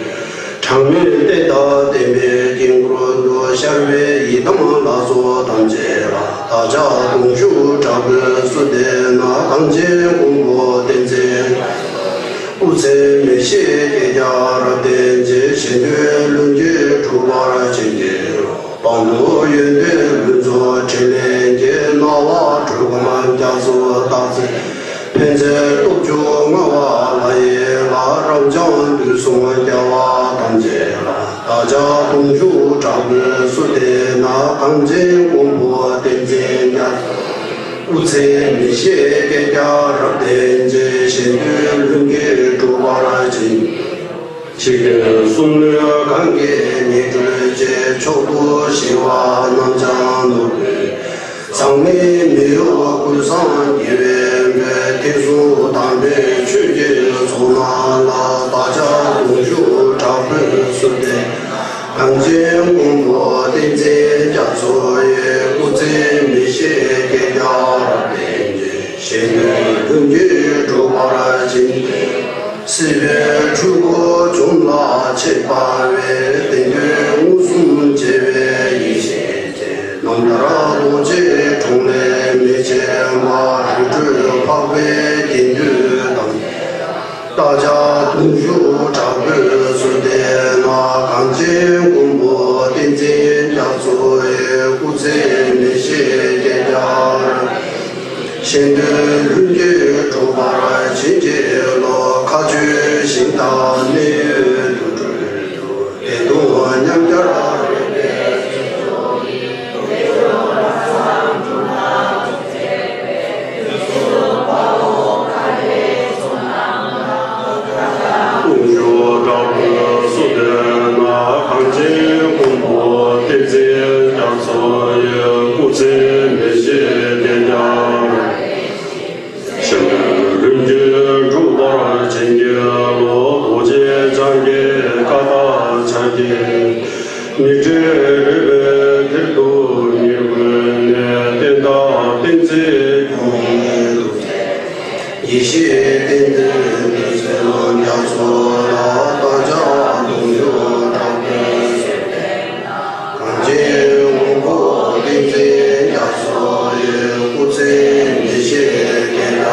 장미 때다 대매 징그러도 샤르웨 이담 라소 담제라 다자 동주 잡은 수대나 강진 공부 된세 우세 메시에 야라 된제 신들은 주바라 진제로 방도 연대 문서 진례제 나와 주고만 자소 다세 펜제 독주마와 라예 라람장 들송을 자와 담제라 다자 동주 잡을 수대나 강제 공부 된제냐 우세 미시에 개자라 된제 신들은게 주바라진 지금 숨려 관계 미줄제 초도 시와 남자노 상미 미요 굴상 예외 대수 담배 취재 소나라 다자 동주 잡을 수대 강제 공부 된제 자소에 구제 미시에 개자라 된제 신의 금지 주바라진 시베 주고 종라 제바외 등교 우순 제외 이세제 논다라 도제 종래 미제마 주주 파괴 딘주 등 다자 동주 잡을 수대나 강제 공부 딘제 자소에 구제 미시제자 신들 흔계 주바라 진제로 가주 신다니 두줄도 대도 냥자라 대대비세는 야소라 다자 동요라게 강제용고 림세 야소의 구세 미시게라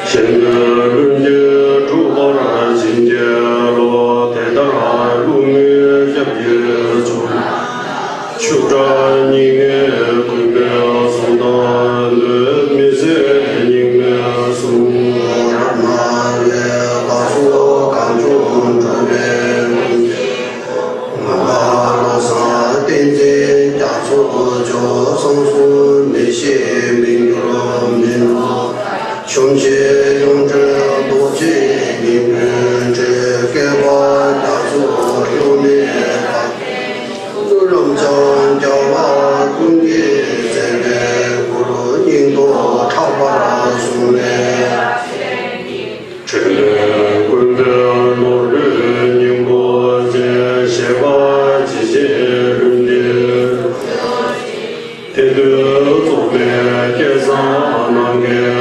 신들은제 주보라 진제로 대다라 루미 잡je주 추자닝의 구별 성단의 미세닝의 수라마의 가수 강중 주변 마바로사 땡제 야소조 성수 미시 민주로 민주雄起勇者多吉你们之给我大作有你人将叫我公益在内不如印度超巴苏内这个滚的落日宁波这些把这些人的天的左边天上那个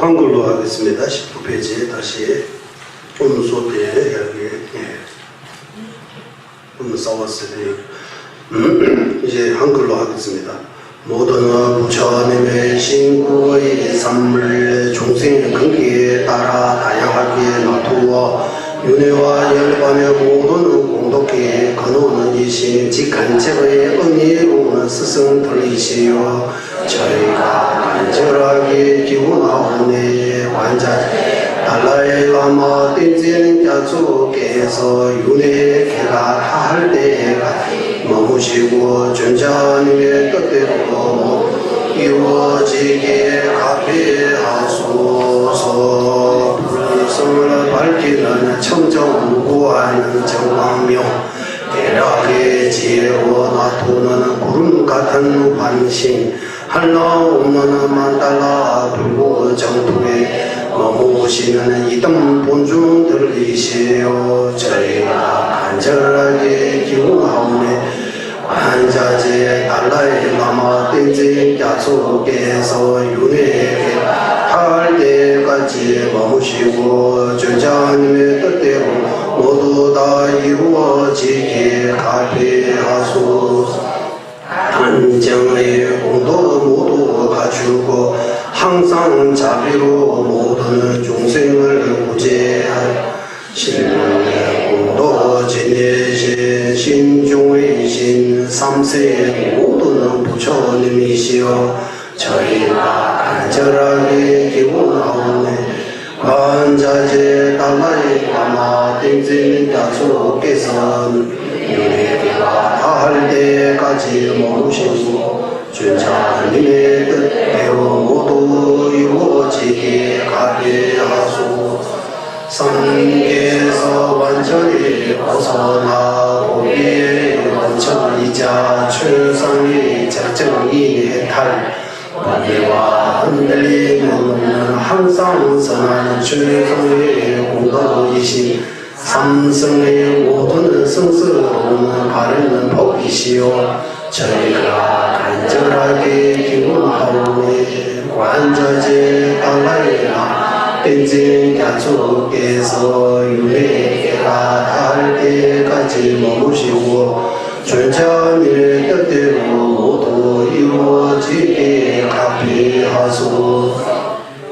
한글로 하겠습니다. 19페이지 다시 음소대 여기 싸웠으니 이제 한글로 하겠습니다. 모든 부처님의 신구의 산물 중생의 근기에 따라 다양하게 놔두어 윤회와 열반의 모든 공덕기에 거놓는 이신 직간책의 은혜로운 스승들이시여 저희가 간절하게 기원하오니 관자 달라의 라마 띵진 야주께서 윤회의 개가 다할 때가 머무시고 전자님의 뜻대로 이루어지게 합의하소서. 불성을 밝히는 청정무구한 정광명 대략의 지혜로 놔두는 구름 같은 관심 할라 없는 만달라 불고 정토에 머무시는 이등 본중들이시여 저희가 간절하게 기원하오니 한자제 달라의 라마 땡제 야속에서 윤회에게 할 때까지 머무시고 전자님의 뜻대로 모두 다 이루어지게 가피하소서. 한정의 공도 모두 갖추고 항상 자비로 모든 중생을 구제할 신의 공도 지내신 신중의 신 삼세의 모든 부처님이시여 저희가 간절하게 기원하오니 관자재 달라의 라마 땡진 야수께서는 윤회가 다할 때까지 머무시고 준자님의 뜻대로 모두 이루어지게 가게하소서. 성계에서 완전히 벗어나 고비의 원천이자 최상의 작정이 해탈 반대와 흔들림은 없는 항상 선한 최상의 공덕이신 삼성의 모든 성스러운 바르는 법이시여 저희가 간절하게 기원하오니 관자재 달라이라 땡진 야주께서 윤회가 닿을 때까지 머무시고 전자님의 뜻대로 모두 이루어지게 가피하소서.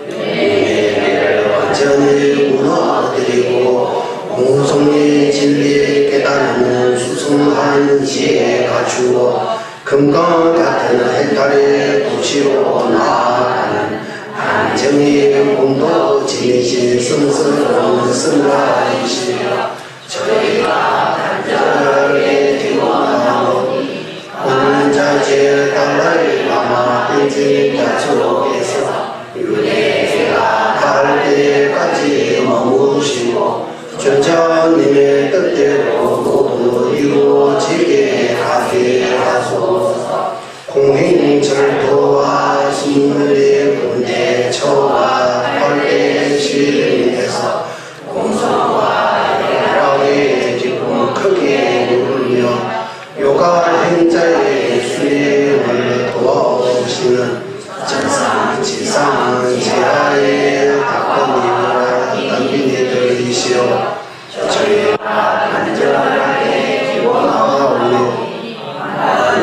윤회를 완전히 무너뜨리고 공성의 진리에 깨달는 수승한 지혜 갖추어 금강 같은 해탈의 도시로 나아가는 안정의 공도 지니신 성스러운 성가이시여 저희가 간절하게 기원하오니 오는 자제 달라의 라마 벤진 자축에서 유대가 갈 때까지 머무시고 전자님의 뜻대로 모두 이루어지게 하게 하소서. 공행절도와 순물의 군대처와 활대실에서 공성과 열악의 기쁨 크게 누르며 요가 행자의 수행을 도와오시는 천상 지상 지하의 닭건이와 남빈이들이시여 저희가 간절하게 기원하오니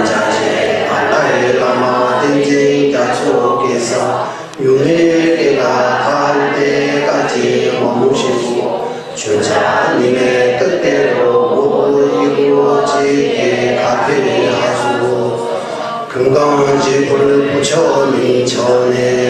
자제 알라의 라마 덴징 자축에서 윤회계가 갈 때까지 머무시고 주자님의 뜻대로 모두 이루어지게 하게 하시고 금강지불 부처님 전에